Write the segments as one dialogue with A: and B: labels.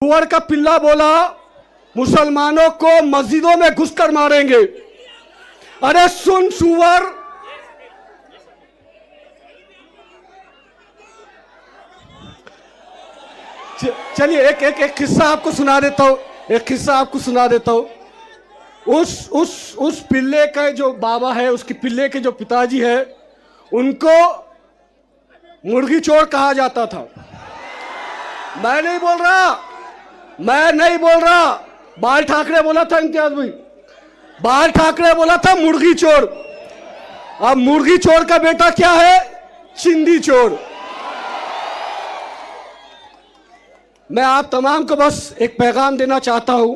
A: सुअर का पिल्ला बोला मुसलमानों को मस्जिदों में घुसकर मारेंगे। अरे सुन सुअर, चलिए एक किस्सा आपको सुना देता हूँ, एक किस्सा आपको सुना देता हूँ। उस पिल्ले का जो बाबा है, उसके पिल्ले के जो पिताजी है, उनको मुर्गी चोर कहा जाता था। मैं नहीं बोल रहा, बाल ठाकरे बोला था, इम्तियाज भाई, बाल ठाकरे बोला था मुर्गी चोर। अब मुर्गी चोर का बेटा क्या है? चिंदी चोर। मैं आप तमाम को बस एक पैगाम देना चाहता हूं,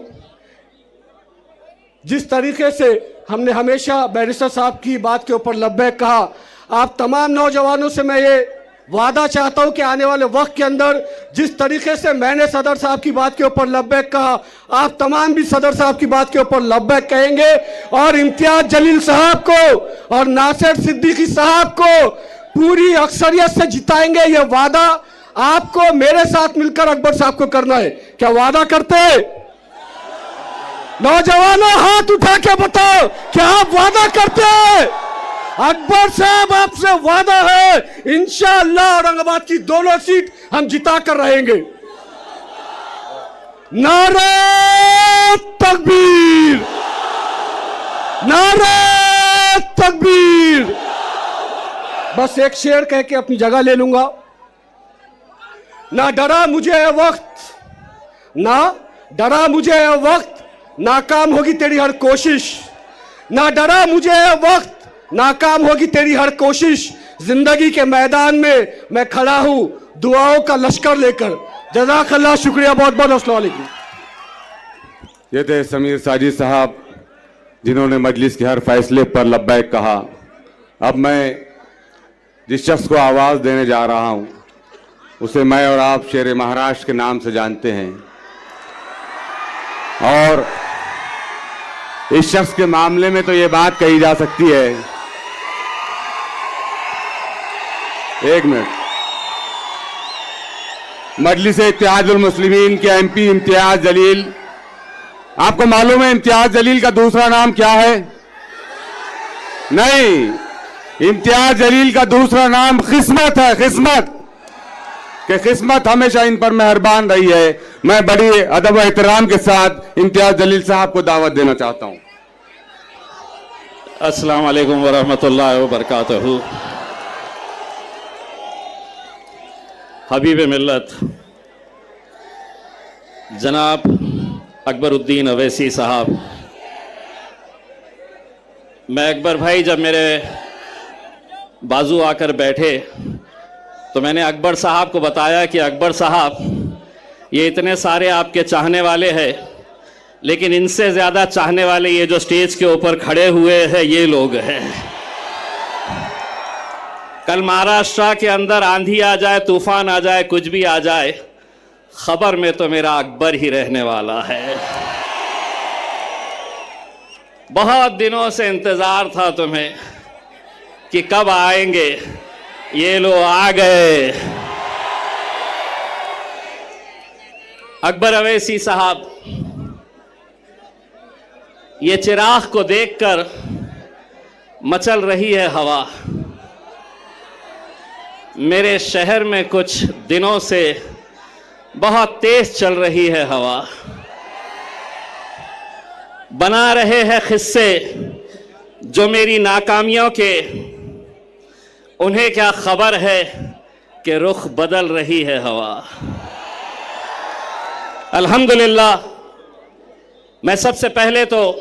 A: जिस तरीके से हमने हमेशा बैरिस्टर साहब की बात के ऊपर लब्बैक कहा, आप तमाम नौजवानों से मैं ये वादा चाहता हूं कि आने वाले वक्त के अंदर जिस तरीके से मैंने सदर साहब की बात के ऊपर लब्बैक कहा, आप तमाम भी सदर साहब की बात के ऊपर लब्बैक कहेंगे और इम्तियाज जलील साहब को और नासिर सिद्दीकी साहब को पूरी अक्सरियत से जिताएंगे। ये वादा आपको मेरे साथ मिलकर अकबर साहब को करना है। क्या वादा करते हैं? नौजवानों हाथ उठा के बताओ, क्या आप वादा करते हैं? अकबर साहब आपसे वादा है, इंशाअल्लाह औरंगाबाद की दोनों सीट हम जिता कर रहेंगे। नारे तकबीर, नारे तकबीर। बस एक शेर कह के अपनी जगह ले लूंगा। ना डरा मुझे ये वक्त, ना डरा मुझे ये वक्त, नाकाम होगी तेरी हर कोशिश। ना डरा मुझे ये वक्त, नाकाम होगी तेरी हर कोशिश। जिंदगी के मैदान में मैं खड़ा हूं दुआओं का लश्कर लेकर। जज़ाकल्लाह, शुक्रिया बहुत बहुत। अस्सलाम वालेकुम।
B: ये थे समीर साजिद साहब, जिन्होंने मजलिस के हर फैसले पर लब्बैक कहा। अब मैं जिस शख्स को आवाज़ देने जा रहा हूं, उसे मैं और आप शेर महाराष्ट्र के नाम से जानते हैं, और इस शख्स के मामले में तो ये बात कही जा सकती है। एक मिनट, मजलिस इत्तेहादुल मुस्लिमीन के एमपी इम्तियाज जलील, आपको मालूम है इम्तियाज जलील का दूसरा नाम क्या है? नहीं, इम्तियाज जलील का दूसरा नाम किस्मत है। किस्मत कि किस्मत हमेशा इन पर मेहरबान रही है। मैं बड़ी अदब व एहतराम के साथ इम्तियाज जलील साहब को दावत देना चाहता हूं।
C: अस्सलाम वालेकुम वरहमतुल्लाहि वबरकातुहू। हबीब मिल्लत जनाब अकबरुद्दीन अवैसी साहब, मैं अकबर भाई जब मेरे बाजू आकर बैठे तो मैंने अकबर साहब को बताया कि अकबर साहब, ये इतने सारे आपके चाहने वाले हैं, लेकिन इनसे ज़्यादा चाहने वाले ये जो स्टेज के ऊपर खड़े हुए हैं ये लोग हैं। कल महाराष्ट्र के अंदर आंधी आ जाए, तूफान आ जाए, कुछ भी आ जाए, खबर में तो मेरा अकबर ही रहने वाला है। बहुत दिनों से इंतज़ार था तुम्हें कि कब आएंगे, ये लो आ गए। अकबर अवैसी साहब, ये चिराग को देखकर मचल रही है हवा। मेरे शहर में कुछ दिनों से बहुत तेज चल रही है हवा। बना रहे हैं किस्से जो मेरी नाकामियों के, उन्हें क्या खबर है कि रुख बदल रही है हवा। अल्हम्दुलिल्लाह, मैं सबसे पहले तो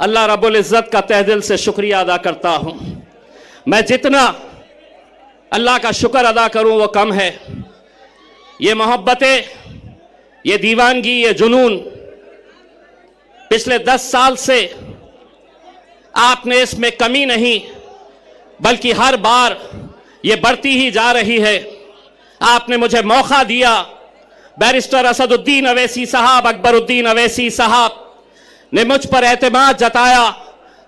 C: अल्लाह रब्बुल इज़्ज़त का तहे दिल से शुक्रिया अदा करता हूँ। मैं जितना अल्लाह का शुक्र अदा करूँ वो कम है। ये मोहब्बतें, ये दीवानगी, ये जुनून पिछले 10 साल से आपने इसमें कमी नहीं, बल्कि हर बार ये बढ़ती ही जा रही है। आपने मुझे मौका दिया। बैरिस्टर असदुद्दीन अवैसी साहब, अकबरुद्दीन अवैसी साहब ने मुझ पर एतमाद जताया।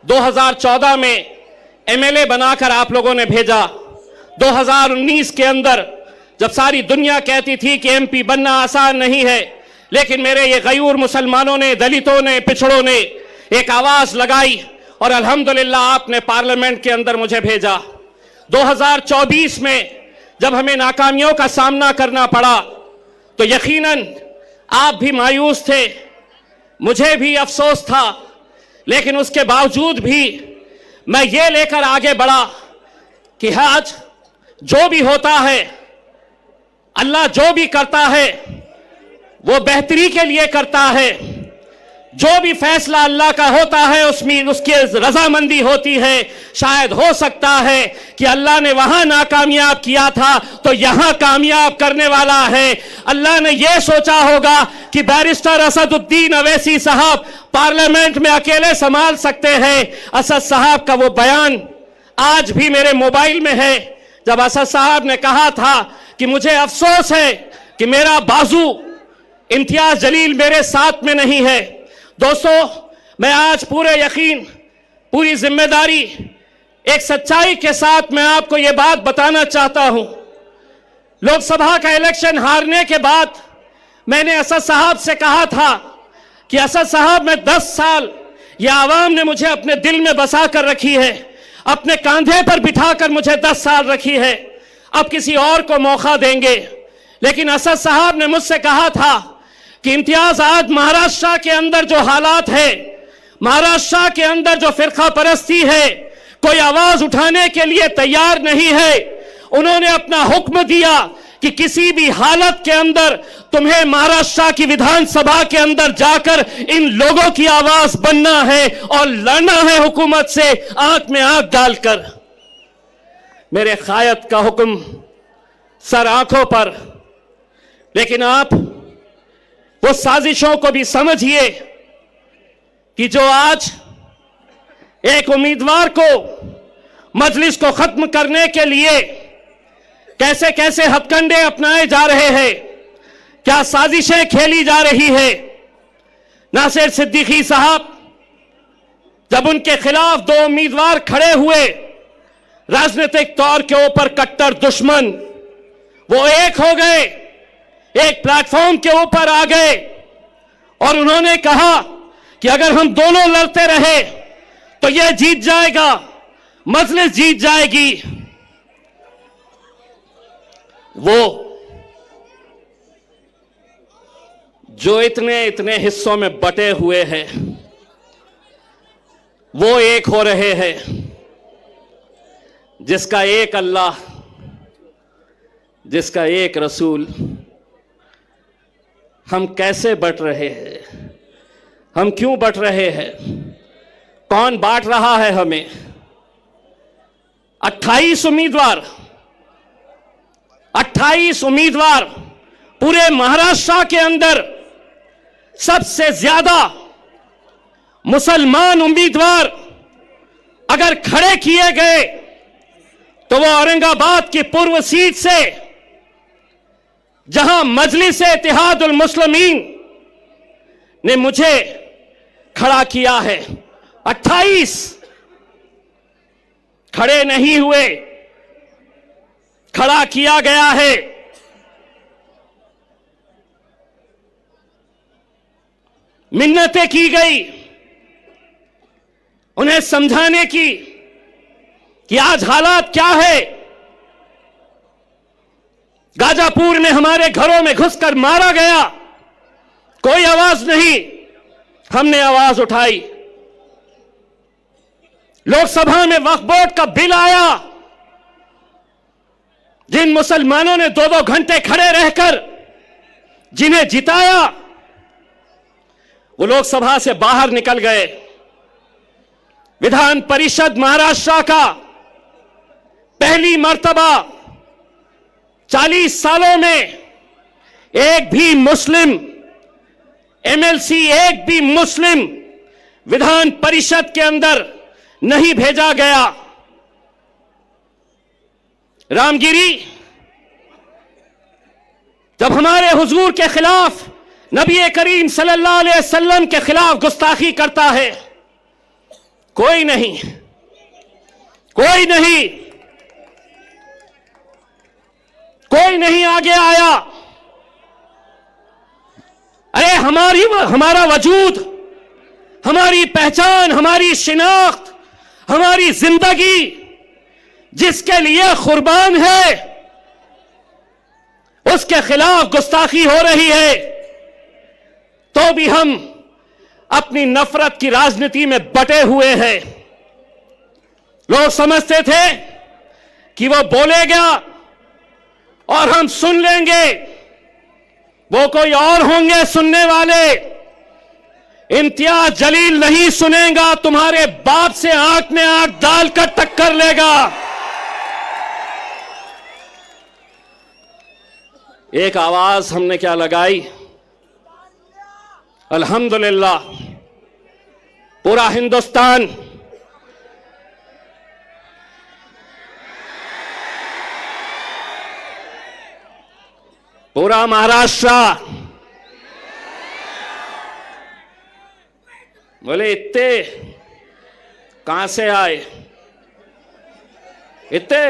C: 2014 में एमएलए बनाकर आप लोगों ने भेजा। 2019 के अंदर जब सारी दुनिया कहती थी कि एमपी बनना आसान नहीं है, लेकिन मेरे ये गयूर मुसलमानों ने, दलितों ने, पिछड़ों ने एक आवाज लगाई और अल्हम्दुलिल्लाह आपने पार्लियामेंट के अंदर मुझे भेजा। 2024 में जब हमें नाकामियों का सामना करना पड़ा तो यकीनन आप भी मायूस थे, मुझे भी अफसोस था, लेकिन उसके बावजूद भी मैं ये लेकर आगे बढ़ा कि आज जो भी होता है, अल्लाह जो भी करता है वो बेहतरी के लिए करता है। जो भी फैसला अल्लाह का होता है उसमें उसकी रजामंदी होती है। शायद हो सकता है कि अल्लाह ने वहां नाकामयाब किया था तो यहां कामयाब करने वाला है। अल्लाह ने यह सोचा होगा कि बैरिस्टर असदुद्दीन अवैसी साहब पार्लियामेंट में अकेले संभाल सकते हैं। असद साहब का वो बयान आज भी मेरे मोबाइल में है, जब असद साहब ने कहा था कि मुझे अफसोस है कि मेरा बाजू इम्तियाज जलील मेरे साथ में नहीं है। दोस्तों, मैं आज पूरे यकीन, पूरी जिम्मेदारी, एक सच्चाई के साथ मैं आपको यह बात बताना चाहता हूं। लोकसभा का इलेक्शन हारने के बाद मैंने असद साहब से कहा था कि असद साहब, मैं 10 साल यह आवाम ने मुझे अपने दिल में बसा कर रखी है, अपने कंधे पर बिठाकर मुझे 10 साल रखी है, अब किसी और को मौका देंगे। लेकिन असद साहब ने मुझसे कहा था कि इम्तियाज, आज महाराष्ट्र के अंदर जो हालात है, महाराष्ट्र के अंदर जो फिरका परस्ती है, कोई आवाज उठाने के लिए तैयार नहीं है। उन्होंने अपना हुक्म दिया कि किसी भी हालत के अंदर तुम्हें महाराष्ट्र की विधानसभा के अंदर जाकर इन लोगों की आवाज बनना है और लड़ना है हुकूमत से आंख में आंख डालकर। मेरे कायद का हुक्म सर आंखों पर, लेकिन आप वो साजिशों को भी समझिए कि जो आज एक उम्मीदवार को मजलिस को खत्म करने के लिए कैसे कैसे हथकंडे अपनाए जा रहे हैं, क्या साजिशें खेली जा रही है। नासिर सिद्दीकी साहब, जब उनके खिलाफ 2 उम्मीदवार खड़े हुए, राजनीतिक तौर के ऊपर कट्टर दुश्मन, वो एक हो गए, एक प्लेटफॉर्म के ऊपर आ गए और उन्होंने कहा कि अगर हम दोनों लड़ते रहे तो यह जीत जाएगा, मजलिस जीत जाएगी। वो जो इतने इतने हिस्सों में बटे हुए हैं, वो एक हो रहे हैं। जिसका एक अल्लाह, जिसका एक रसूल, हम कैसे बट रहे हैं, हम क्यों बट रहे हैं, कौन बांट रहा है हमें। 28 उम्मीदवार पूरे महाराष्ट्र के अंदर सबसे ज्यादा मुसलमान उम्मीदवार अगर खड़े किए गए तो वो औरंगाबाद की पूर्व सीट से, जहां मजलिस इत्तेहादुल मुस्लिमीन ने मुझे खड़ा किया है, 28 खड़े नहीं हुए, खड़ा किया गया है। मिन्नतें की गई उन्हें समझाने की कि आज हालात क्या है। गाजापुर में हमारे घरों में घुसकर मारा गया, कोई आवाज नहीं, हमने आवाज उठाई। लोकसभा में वक्फ बोर्ड का बिल आया, जिन मुसलमानों ने 2-2 घंटे खड़े रहकर जिन्हें जिताया, वो लोकसभा से बाहर निकल गए। विधान परिषद महाराष्ट्र का पहली मर्तबा 40 सालों में एक भी मुस्लिम एमएलसी, एक भी मुस्लिम विधान परिषद के अंदर नहीं भेजा गया। रामगिरी जब हमारे हुजूर के खिलाफ, नबी करीम सल्लल्लाहु अलैहि वसल्लम के खिलाफ गुस्ताखी करता है, कोई नहीं, कोई नहीं, कोई नहीं आगे आया। अरे हमारा वजूद, हमारी पहचान, हमारी शिनाख्त, हमारी जिंदगी जिसके लिए कुर्बान है, उसके खिलाफ गुस्ताखी हो रही है, तो भी हम अपनी नफरत की राजनीति में बटे हुए हैं। लोग समझते थे कि वो बोलेगा और हम सुन लेंगे, वो कोई और होंगे सुनने वाले। इम्तियाज जलील नहीं सुनेगा, तुम्हारे बाप से आंख में आंख डालकर टक्कर लेगा। एक आवाज हमने क्या लगाई, अल्हम्दुलिल्लाह पूरा हिंदुस्तान पूरा महाराष्ट्र बोले इतने कहां से आए, इतने।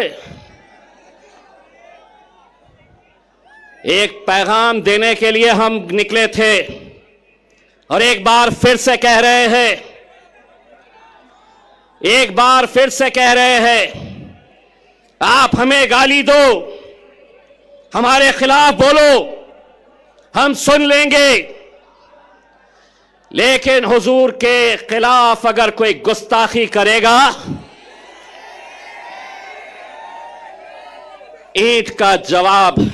C: एक पैगाम देने के लिए हम निकले थे और एक बार फिर से कह रहे हैं, एक बार फिर से कह रहे हैं, आप हमें गाली दो, हमारे खिलाफ बोलो, हम सुन लेंगे, लेकिन हुजूर के खिलाफ अगर कोई गुस्ताखी करेगा, ईंट का जवाब।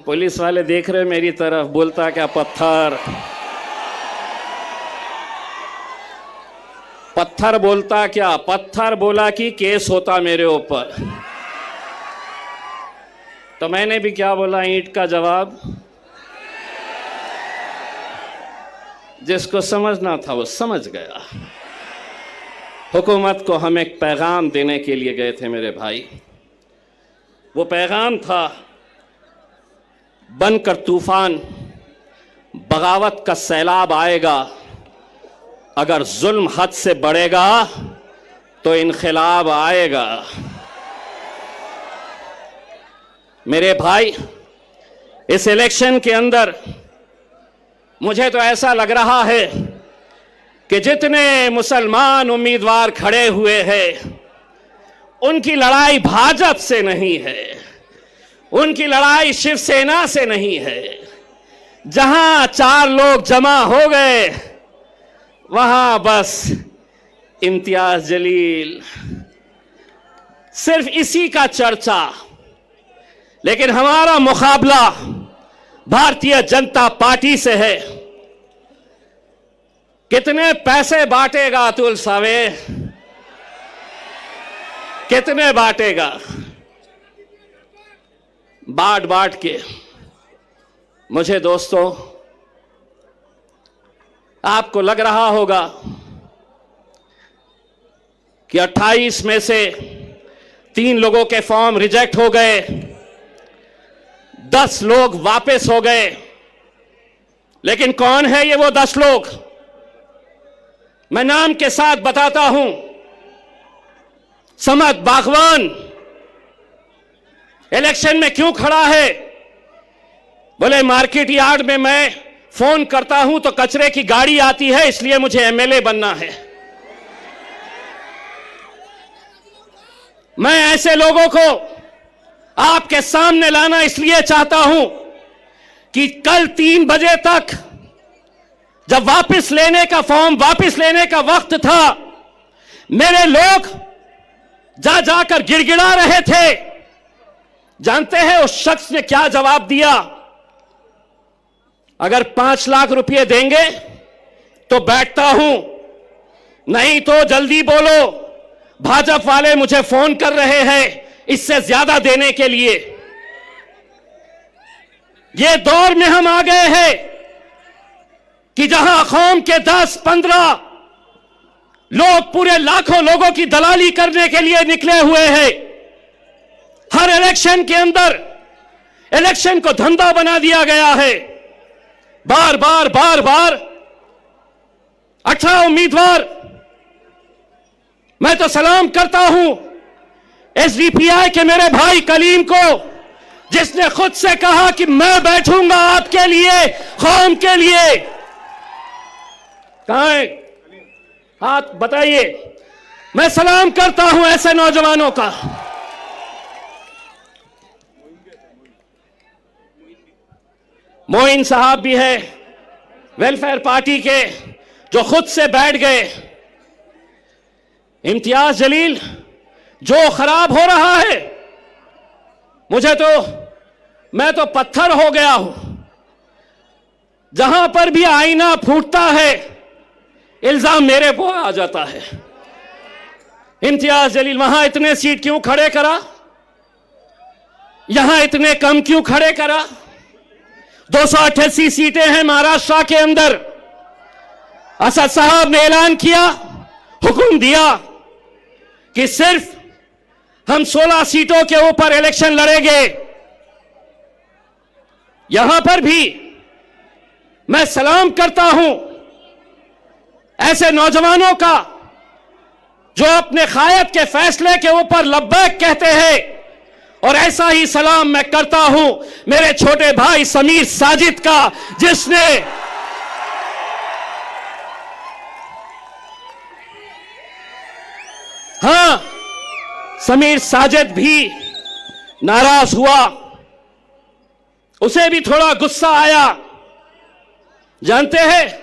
C: पुलिस वाले देख रहे मेरी तरफ, बोलता क्या पत्थर, पत्थर बोलता क्या, पत्थर बोला कि केस होता मेरे ऊपर। तो मैंने भी क्या बोला, ईंट का जवाब। जिसको समझना था वो समझ गया। हुकूमत को हम एक पैगाम देने के लिए गए थे मेरे भाई। वो पैगाम था, बनकर तूफान, बगावत का सैलाब आएगा, अगर जुल्म हद से बढ़ेगा तो इनक़िलाब आएगा। मेरे भाई, इस इलेक्शन के अंदर मुझे तो ऐसा लग रहा है कि जितने मुसलमान उम्मीदवार खड़े हुए हैं, उनकी लड़ाई भाजपा से नहीं है, उनकी लड़ाई शिवसेना से नहीं है। जहां 4 लोग जमा हो गए, वहां बस इम्तियाज जलील, सिर्फ इसी का चर्चा। लेकिन हमारा मुकाबला भारतीय जनता पार्टी से है। कितने पैसे बांटेगा अतुल सावे, कितने बांटेगा? बांट बांट के। मुझे दोस्तों, आपको लग रहा होगा कि 28 में से 3 लोगों के फॉर्म रिजेक्ट हो गए, 10 लोग वापस हो गए। लेकिन कौन है ये वो 10 लोग? मैं नाम के साथ बताता हूं। समद बागवान इलेक्शन में क्यों खड़ा है? बोले मार्केट यार्ड में मैं फोन करता हूं तो कचरे की गाड़ी आती है, इसलिए मुझे एमएलए बनना है। मैं ऐसे लोगों को आपके सामने लाना इसलिए चाहता हूं कि कल 3 बजे तक जब वापस लेने का फॉर्म वापस लेने का वक्त था, मेरे लोग जा जाकर गिड़गिड़ा रहे थे। जानते हैं उस शख्स ने क्या जवाब दिया? अगर 5 लाख रुपए देंगे तो बैठता हूं, नहीं तो जल्दी बोलो, भाजपा वाले मुझे फोन कर रहे हैं इससे ज्यादा देने के लिए। ये दौर में हम आ गए हैं कि जहां कौम के 10-15 लोग पूरे लाखों लोगों की दलाली करने के लिए निकले हुए हैं। हर इलेक्शन के अंदर इलेक्शन को धंधा बना दिया गया है। बार बार 18 उम्मीदवार मैं तो सलाम करता हूं एसडीपीआई के मेरे भाई कलीम को, जिसने खुद से कहा कि मैं बैठूंगा आपके लिए, कौम के लिए। कहां है? हाथ बताइए। मैं सलाम करता हूं ऐसे नौजवानों का। मोइन साहब भी है वेलफेयर पार्टी के, जो खुद से बैठ गए। इम्तियाज जलील, जो खराब हो रहा है, मैं तो पत्थर हो गया हूं। जहां पर भी आईना फूटता है इल्जाम मेरे को आ जाता है। इम्तियाज जलील वहां इतने सीट क्यों खड़े करा, यहां इतने कम क्यों खड़े करा? 288 सीटें हैं महाराष्ट्र के अंदर। असद साहब ने ऐलान किया, हुक्म दिया कि सिर्फ हम 16 सीटों के ऊपर इलेक्शन लड़ेंगे। यहां पर भी मैं सलाम करता हूं ऐसे नौजवानों का जो अपने कायद के फैसले के ऊपर लब्बैक कहते हैं, और ऐसा ही सलाम मैं करता हूं मेरे छोटे भाई समीर साजिद का, जिसने हां, समीर साजिद भी नाराज हुआ, उसे भी थोड़ा गुस्सा आया। जानते हैं,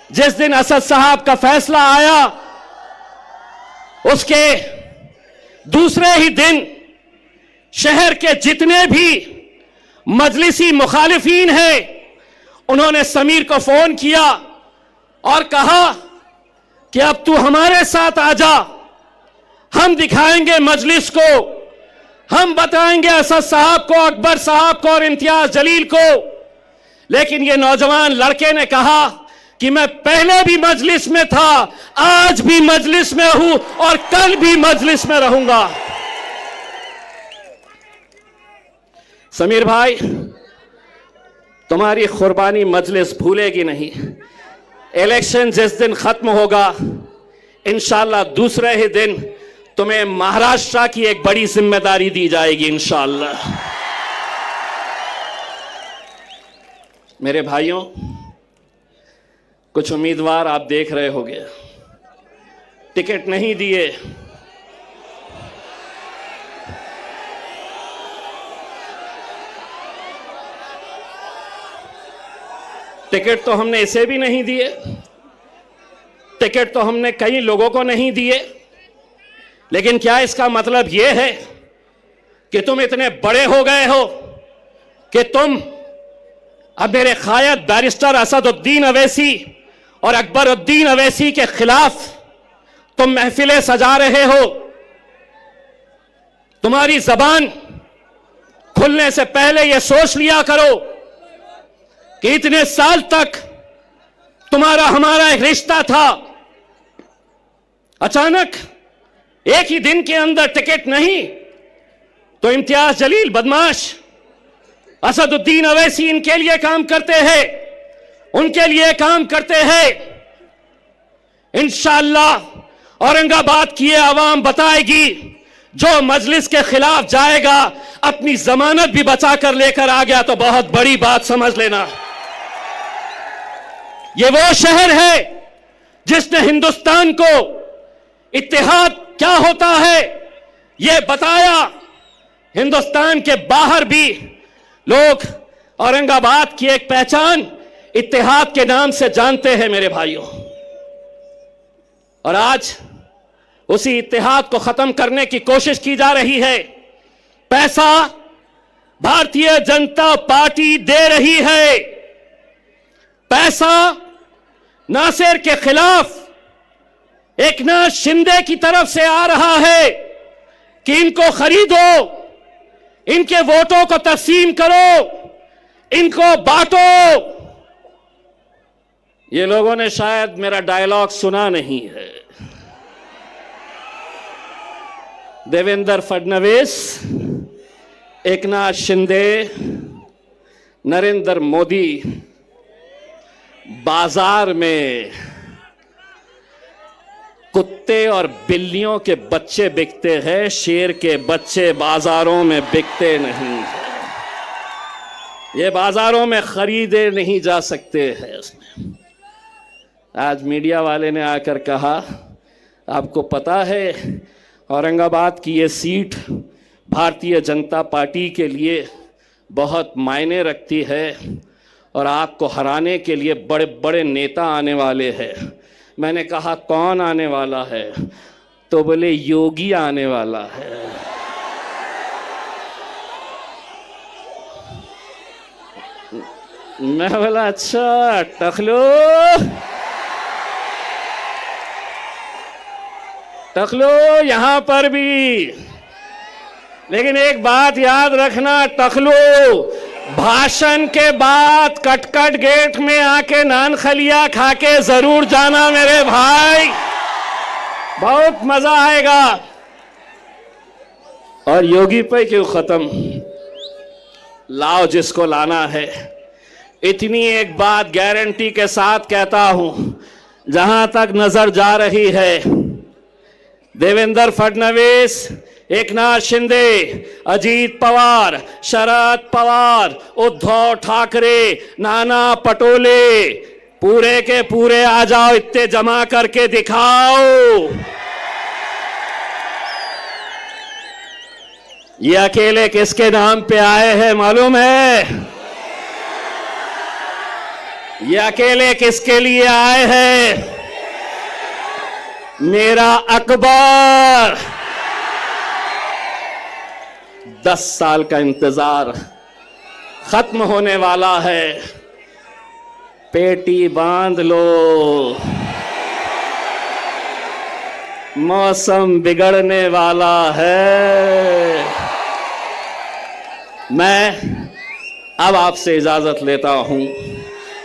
C: जिस दिन असद साहब का फैसला आया उसके दूसरे ही दिन शहर के जितने भी मजलिसी मुखालिफीन हैं, उन्होंने समीर को फोन किया और कहा कि अब तू हमारे साथ आ जा, हम दिखाएंगे मजलिस को, हम बताएंगे असद साहब को, अकबर साहब को और इम्तियाज जलील को। लेकिन ये नौजवान लड़के ने कहा कि मैं पहले भी मजलिस में था, आज भी मजलिस में हूं और कल भी मजलिस में रहूंगा। समीर भाई, तुम्हारी कुर्बानी मजलिस भूलेगी नहीं। इलेक्शन जिस दिन खत्म होगा, इंशाअल्लाह दूसरे ही दिन तुम्हें महाराष्ट्र की एक बड़ी जिम्मेदारी दी जाएगी इंशाअल्लाह। मेरे भाइयों, कुछ उम्मीदवार आप देख रहे होंगे टिकट नहीं दिए, टिकट तो हमने इसे भी नहीं दिए, टिकट तो हमने कई लोगों को नहीं दिए। लेकिन क्या इसका मतलब यह है कि तुम इतने बड़े हो गए हो कि तुम अब मेरे कायद बैरिस्टर असदुद्दीन अवैसी और अकबरुद्दीन अवैसी के खिलाफ तुम महफिलें सजा रहे हो? तुम्हारी जबान खुलने से पहले यह सोच लिया करो कि इतने साल तक तुम्हारा हमारा एक रिश्ता था, अचानक एक ही दिन के अंदर टिकट नहीं, तो इम्तियाज जलील बदमाश, असदुद्दीन अवैसी इनके लिए काम करते हैं, उनके लिए काम करते हैं। इंशाअल्लाह औरंगाबाद की आवाम बताएगी, जो मजलिस के खिलाफ जाएगा अपनी जमानत भी बचा कर लेकर आ गया तो बहुत बड़ी बात समझ लेना। ये वो शहर है जिसने हिंदुस्तान को इत्तेहाद क्या होता है यह बताया। हिंदुस्तान के बाहर भी लोग औरंगाबाद की एक पहचान इत्तेहाद के नाम से जानते हैं मेरे भाइयों। और आज उसी इत्तेहाद को खत्म करने की कोशिश की जा रही है। पैसा भारतीय जनता पार्टी दे रही है। पैसा नासिर के खिलाफ एकनाथ शिंदे की तरफ से आ रहा है कि इनको खरीदो, इनके वोटों को तकसीम करो, इनको बांटो। ये लोगों ने शायद मेरा डायलॉग सुना नहीं है। देवेंद्र फडणवीस, एकनाथ शिंदे, नरेंद्र मोदी बाजार में कुत्ते कुत्ते और बिल्लियों के बच्चे बिकते हैं, शेर के बच्चे बाजारों में बिकते नहीं। ये बाजारों में खरीदे नहीं जा सकते हैं। आज मीडिया वाले ने आकर कहा, आपको पता है औरंगाबाद की ये सीट भारतीय जनता पार्टी के लिए बहुत मायने रखती है और आपको हराने के लिए बड़े बड़े नेता आने वाले हैं। मैंने कहा कौन आने वाला है? तो बोले योगी आने वाला है। मैं बोला अच्छा टकलो टकलो यहां पर भी, लेकिन एक बात याद रखना टकलो, भाषण के बाद कटकट गेट में आके नान खलिया खा के जरूर जाना मेरे भाई, बहुत मजा आएगा। और योगी पे क्यों खत्म, लाओ जिसको लाना है। इतनी एक बात गारंटी के साथ कहता हूं, जहां तक नजर जा रही है, देवेंद्र फडणवीस, एकनाथ शिंदे, अजीत पवार, शरद पवार, उद्धव ठाकरे, नाना पटोले, पूरे के पूरे आ जाओ, इतने जमा करके दिखाओ। ये अकेले किसके नाम पे आए हैं मालूम है? ये अकेले किसके लिए आए हैं? मेरा अकबर। 10 साल का इंतजार खत्म होने वाला है, पेटी बांध लो, मौसम बिगड़ने वाला है। मैं अब आपसे इजाजत लेता हूं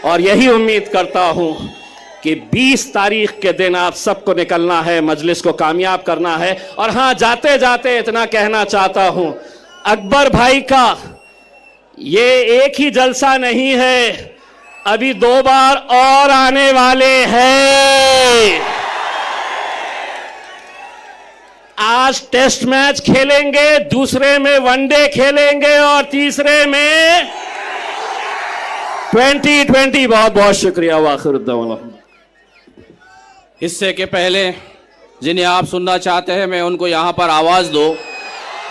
C: और यही उम्मीद करता हूं कि 20 तारीख के दिन आप सबको निकलना है, मजलिस को कामयाब करना है। और हां, जाते जाते इतना कहना चाहता हूं, अकबर भाई का ये एक ही जलसा नहीं है, अभी 2 बार और आने वाले हैं। आज टेस्ट मैच खेलेंगे, दूसरे में वनडे खेलेंगे और तीसरे में T20। बहुत बहुत शुक्रिया। वाखिर
D: हिस्से के पहले जिन्हें आप सुनना चाहते हैं, मैं उनको यहाँ पर आवाज़ दो।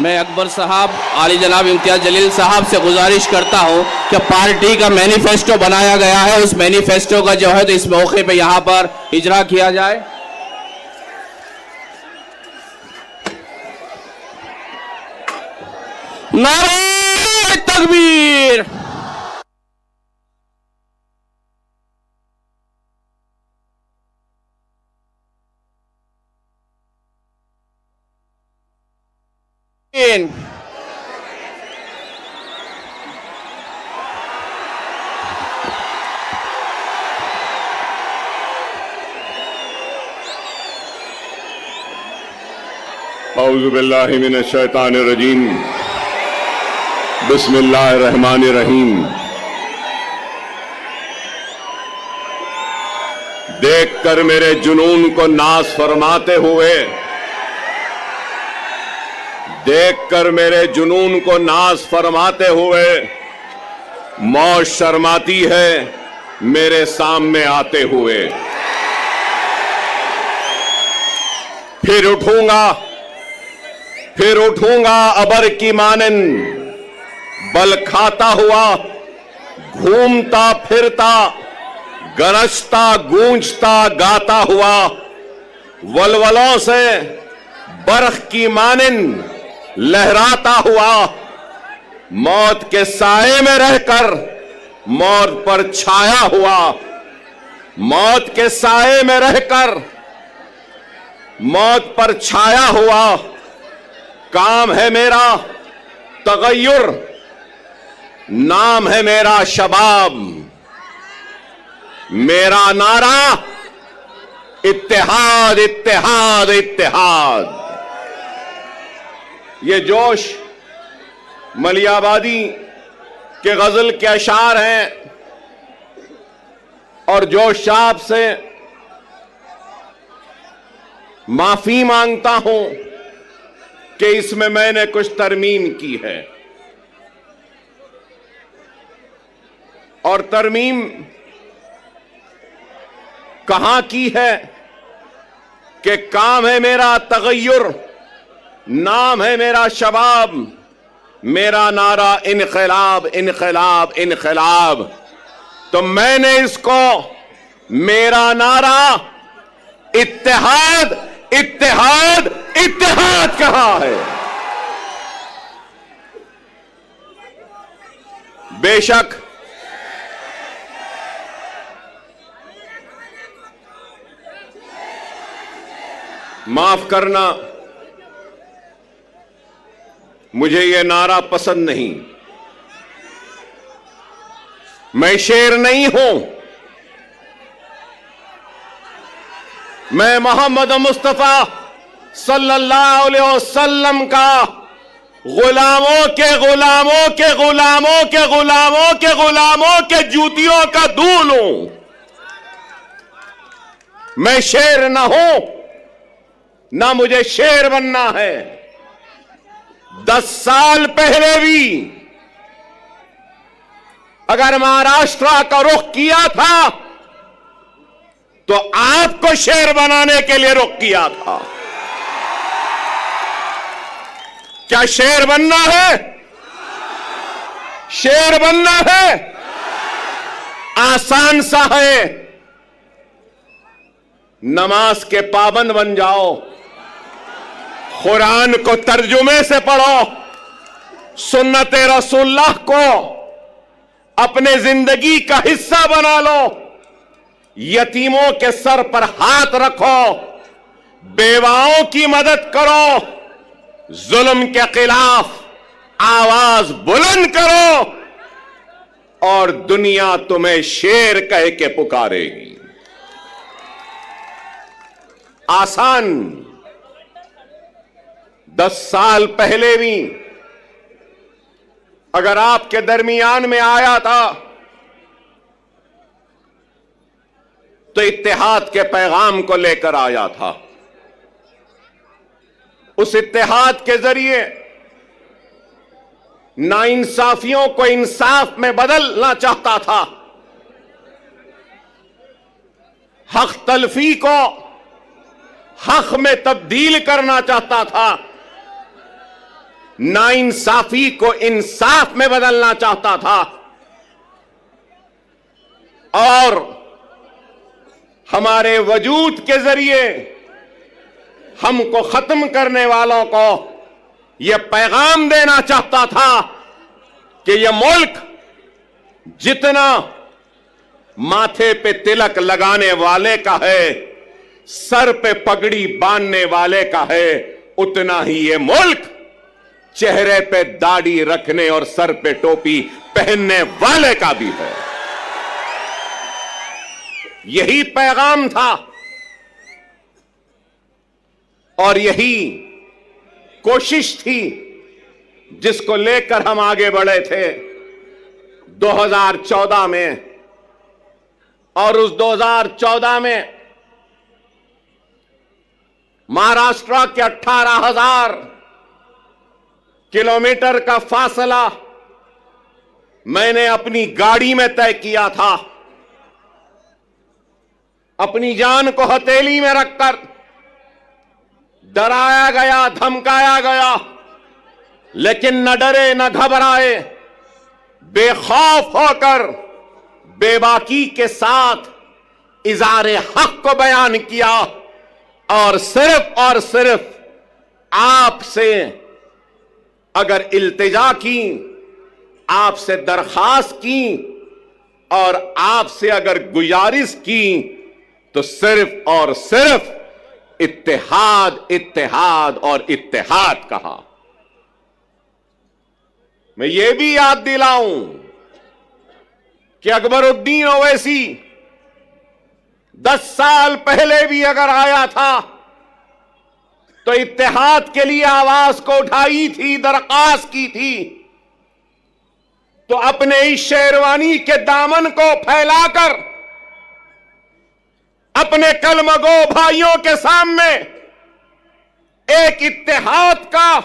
D: मैं अकबर साहब, आली जनाब इम्तियाज़ जलील साहब से गुजारिश करता हूँ कि पार्टी का मैनिफेस्टो बनाया गया है, उस मैनिफेस्टो का जो है तो इस मौके पे यहाँ पर इजरा किया जाए। नारे तकबीर।
B: औज़ु बिल्लाहि मिनश शैतानिर रजीम, बिस्मिल्लाहिर रहमानिर रहीम। देखकर मेरे जुनून को नाज फरमाते हुए, देखकर मेरे जुनून को नाज फरमाते हुए, मौत शर्माती है मेरे सामने आते हुए। फिर उठूंगा अबर की मानन, बल खाता हुआ, घूमता फिरता, गरजता गूंजता गाता हुआ, वलवलों से बरख की मानन लहराता हुआ, मौत के साए में रहकर मौत पर छाया हुआ, मौत के साए में रहकर मौत पर छाया हुआ। काम है मेरा तगय्युर, नाम है मेरा शबाब, मेरा नारा इत्तेहाद इत्तेहाद इत्तेहाद। ये जोश मलियाबादी के गजल के अशार हैं और जोश शाब से
E: माफी मांगता हूं कि इसमें मैंने कुछ तरमीम की है। और तरमीम कहां की है कि काम है मेरा तगय्युर, नाम है मेरा शबाब, मेरा नारा इनकलाब इनकलाब इनकलाब। तो मैंने इसको मेरा नारा इत्तेहाद इत्तेहाद इत्तेहाद कहा है। बेशक माफ करना, मुझे यह नारा पसंद नहीं। मैं शेर नहीं हूं, मैं मोहम्मद मुस्तफा सल्लल्लाहु अलैहि वसल्लम का गुलामों के गुलामों के गुलामों के गुलामों के गुलामों के जूतियों का दूल हूं। मैं शेर ना हूं, ना मुझे शेर बनना है। 10 साल पहले भी अगर महाराष्ट्र का रुख किया था तो आपको शेर बनाने के लिए रुख किया था। क्या शेर बनना है? शेर बनना है आसान सा है। नमाज के पाबंद बन जाओ, कुरान को तर्जुमे से पढ़ो, सुन्नत रसूलुल्लाह को अपने जिंदगी का हिस्सा बना लो, यतीमों के सर पर हाथ रखो, बेवाओं की मदद करो, जुल्म के खिलाफ आवाज बुलंद करो और दुनिया तुम्हें शेर कह के पुकारेगी। आसान 10 साल पहले भी अगर आपके दरमियान में आया था तो इत्तेहाद के पैगाम को लेकर आया था। उस इत्तेहाद के जरिए नाइंसाफियों को इंसाफ में बदलना चाहता था, हक तलफी को हक में तब्दील करना चाहता था, नाइंसाफी को इंसाफ में बदलना चाहता था और हमारे वजूद के जरिए हमको खत्म करने वालों को यह पैगाम देना चाहता था कि यह मुल्क जितना माथे पे तिलक लगाने वाले का है, सर पे पगड़ी बांधने वाले का है, उतना ही यह मुल्क चेहरे पे दाढ़ी रखने और सर पे टोपी पहनने वाले का भी है। यही पैगाम था और यही कोशिश थी जिसको लेकर हम आगे बढ़े थे 2014 में। और उस 2014 में महाराष्ट्र के 18,000 किलोमीटर का फासला मैंने अपनी गाड़ी में तय किया था, अपनी जान को हथेली में रखकर। डराया गया, धमकाया गया, लेकिन न डरे न घबराए, बेखौफ होकर बेबाकी के साथ इज़ारे हक को बयान किया और सिर्फ आपसे अगर इल्तिजा की, आपसे दरखास्त की और आपसे अगर गुजारिश की तो सिर्फ और सिर्फ इत्तेहाद इत्तेहाद और इत्तेहाद कहा। मैं ये भी याद दिलाऊं कि अकबरुद्दीन ओवैसी 10 साल पहले भी अगर आया था तो इत्तेहाद के लिए आवाज को उठाई थी, दरख्वास्त की थी। तो अपने इस शेरवानी के दामन को फैलाकर अपने कलमगो भाइयों के सामने एक इत्तेहाद का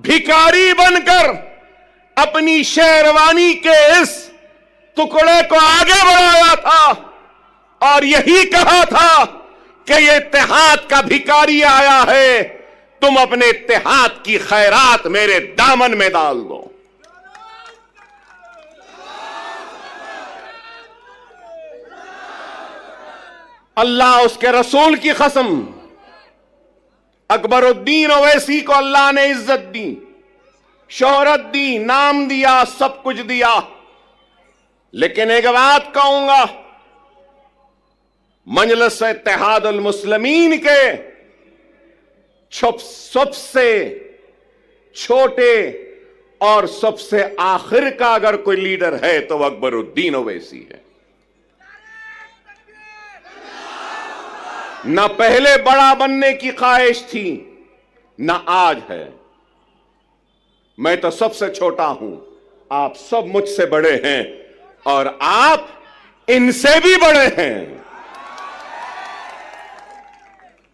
E: भिखारी बनकर अपनी शेरवानी के इस टुकड़े को आगे बढ़ाया था और यही कहा था कि ये इत्तेहाद का भिखारी आया है, तुम अपने इत्तेहाद की खैरात मेरे दामन में डाल दो। अल्लाह उसके रसूल की कसम, अकबरुद्दीन ओवैसी को अल्लाह ने इज्जत दी, शोहरत दी, नाम दिया, सब कुछ दिया। लेकिन एक बात कहूंगा, मजलिस इत्तेहादुल मुस्लिमीन के सबसे छोटे और सबसे आखिर का अगर कोई लीडर है तो वह अकबरुद्दीन ओवैसी है। न पहले बड़ा बनने की ख्वाहिश थी, न आज है। मैं तो सबसे छोटा हूं, आप सब मुझसे बड़े हैं और आप इनसे भी बड़े हैं।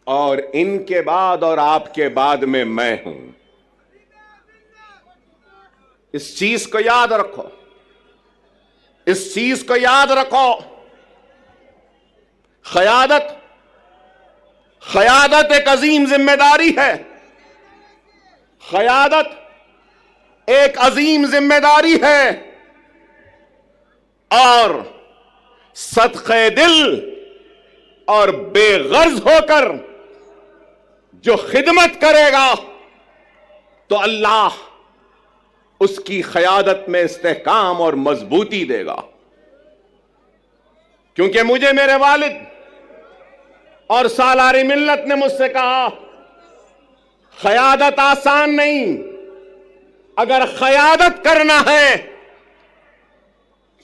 E: और इनके बाद और आपके बाद में मैं हूं। इस चीज को याद रखो, इस चीज को याद रखो। क़यादत एक अजीम जिम्मेदारी है। क़यादत एक अजीम जिम्मेदारी है और सदक़े दिल और बेगर्ज होकर जो खिदमत करेगा तो अल्लाह उसकी क़यादत में इस्तेहकाम और मजबूती देगा। क्योंकि मुझे मेरे वालिद और सालारी मिल्लत ने मुझसे कहा, क़यादत आसान नहीं, अगर क़यादत करना है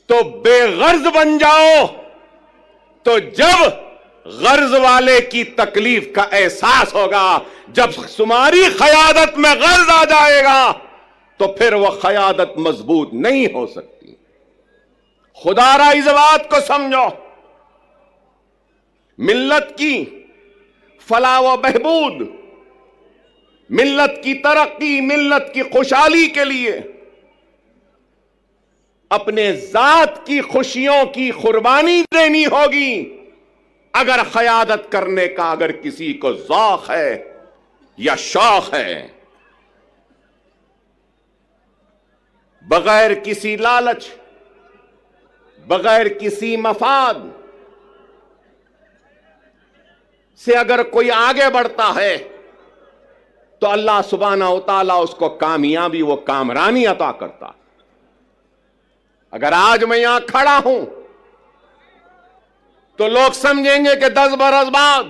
E: तो बेगर्ज बन जाओ, तो जब गर्ज वाले की तकलीफ का एहसास होगा, जब तुम्हारी क़यादत में गर्ज आ जाएगा तो फिर वह क़यादत मजबूत नहीं हो सकती। खुदारा इस बात को समझो, मिल्लत की फलाह व बहबूद, मिल्लत की तरक्की, मिल्लत की खुशहाली के लिए अपने जात की खुशियों की कुर्बानी देनी होगी। अगर क़यादत करने का अगर किसी को ज़ौक़ है या शौक़ है, बगैर किसी लालच, बगैर किसी मफाद से अगर कोई आगे बढ़ता है तो अल्लाह सुब्हानहू व तआला उसको कामयाबी व कामरानी अता करता। अगर आज मैं यहां खड़ा हूं तो लोग समझेंगे कि 10 बरस बाद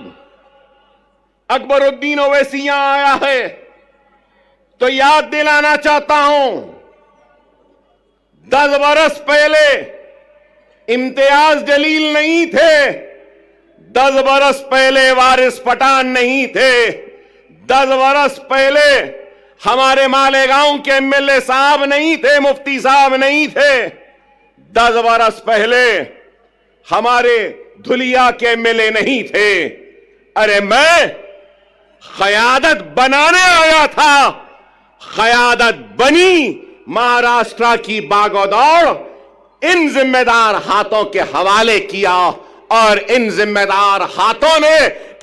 E: अकबरुद्दीन ओवैसी यहां आया है, तो याद दिलाना चाहता हूं, 10 बरस पहले इम्तियाज जलील नहीं थे, 10 बरस पहले वारिस पठान नहीं थे, 10 बरस पहले हमारे मालेगांव के एमएलए साहब नहीं थे, मुफ्ती साहब नहीं थे, 10 बरस पहले हमारे धुलिया के एमएलए नहीं थे। अरे मैं क़यादत बनाने आया था, क़यादत बनी, महाराष्ट्र की बागोदौड़ इन जिम्मेदार हाथों के हवाले किया और इन जिम्मेदार हाथों ने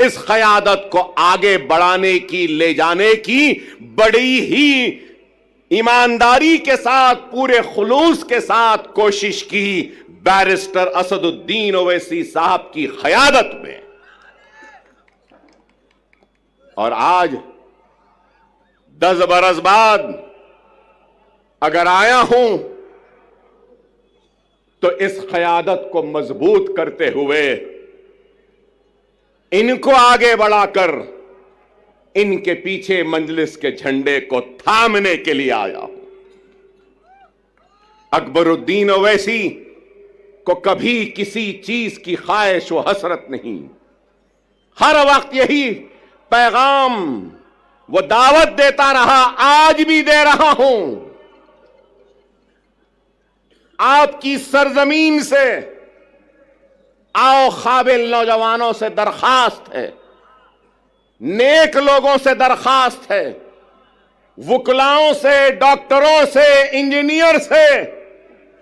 E: इस क़यादत को आगे बढ़ाने की, ले जाने की बड़ी ही ईमानदारी के साथ, पूरे खुलूस के साथ कोशिश की। बैरिस्टर असदुद्दीन ओवैसी साहब की क़यादत में। और आज 10 बरस बाद अगर आया हूं तो इस क़यादत को मजबूत करते हुए, इनको आगे बढ़ाकर इनके पीछे मजलिस के झंडे को थामने के लिए आया हूं। अकबरुद्दीन ओवैसी को कभी किसी चीज की ख्वाहिश व हसरत नहीं, हर वक्त यही पैगाम वो दावत देता रहा, आज भी दे रहा हूं। आपकी सरजमीन से आओ काबिल नौजवानों से दरखास्त है, नेक लोगों से दरखास्त है, वकलाओं से, डॉक्टरों से, इंजीनियर से,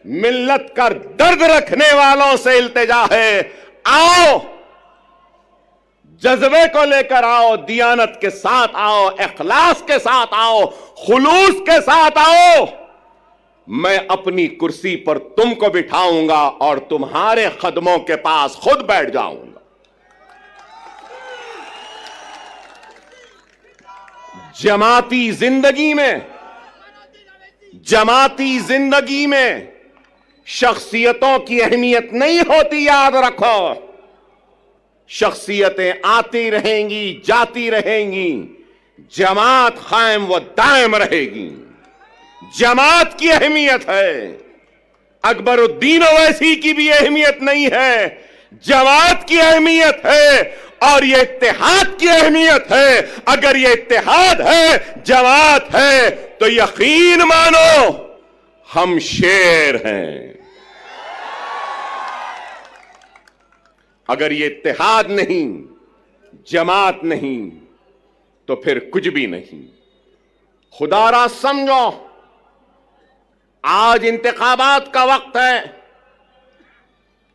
E: मिल्लत का दर्द रखने वालों से इल्तिजा है, आओ, जज्बे को लेकर आओ, दियानत के साथ आओ, इखलास के साथ आओ, खुलूस के साथ आओ। मैं अपनी कुर्सी पर तुमको बिठाऊंगा और तुम्हारे कदमों के पास खुद बैठ जाऊंगा। जमाती जिंदगी में शख्सियतों की अहमियत नहीं होती, याद रखो। शख्सियतें आती रहेंगी, जाती रहेंगी, जमात कायम व दायम रहेगी। जमात की अहमियत है, अकबरुद्दीन ओवैसी की भी अहमियत नहीं है, जमात की अहमियत है। और ये इत्तेहाद की अहमियत है। अगर ये इत्तेहाद है, जमात है, तो यकीन मानो हम शेर हैं। अगर ये इत्तेहाद नहीं, जमात नहीं, तो फिर कुछ भी नहीं। खुदारा समझो, आज इंतखाबात का वक्त है।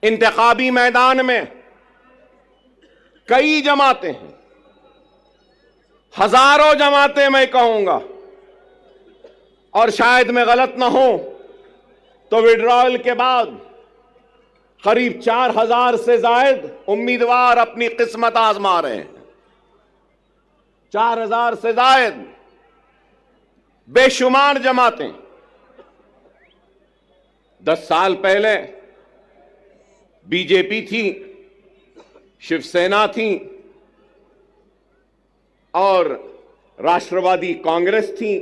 E: इंतखाबी मैदान में कई जमातें हैं, हजारों जमातें मैं कहूंगा, और शायद मैं गलत ना हूं तो विड्रॉल के बाद करीब 4000 से जायद उम्मीदवार अपनी किस्मत आजमा रहे हैं। 4000 से जायद बेशुमार जमातें। 10 साल पहले बीजेपी थी, शिवसेना थी और राष्ट्रवादी कांग्रेस थी,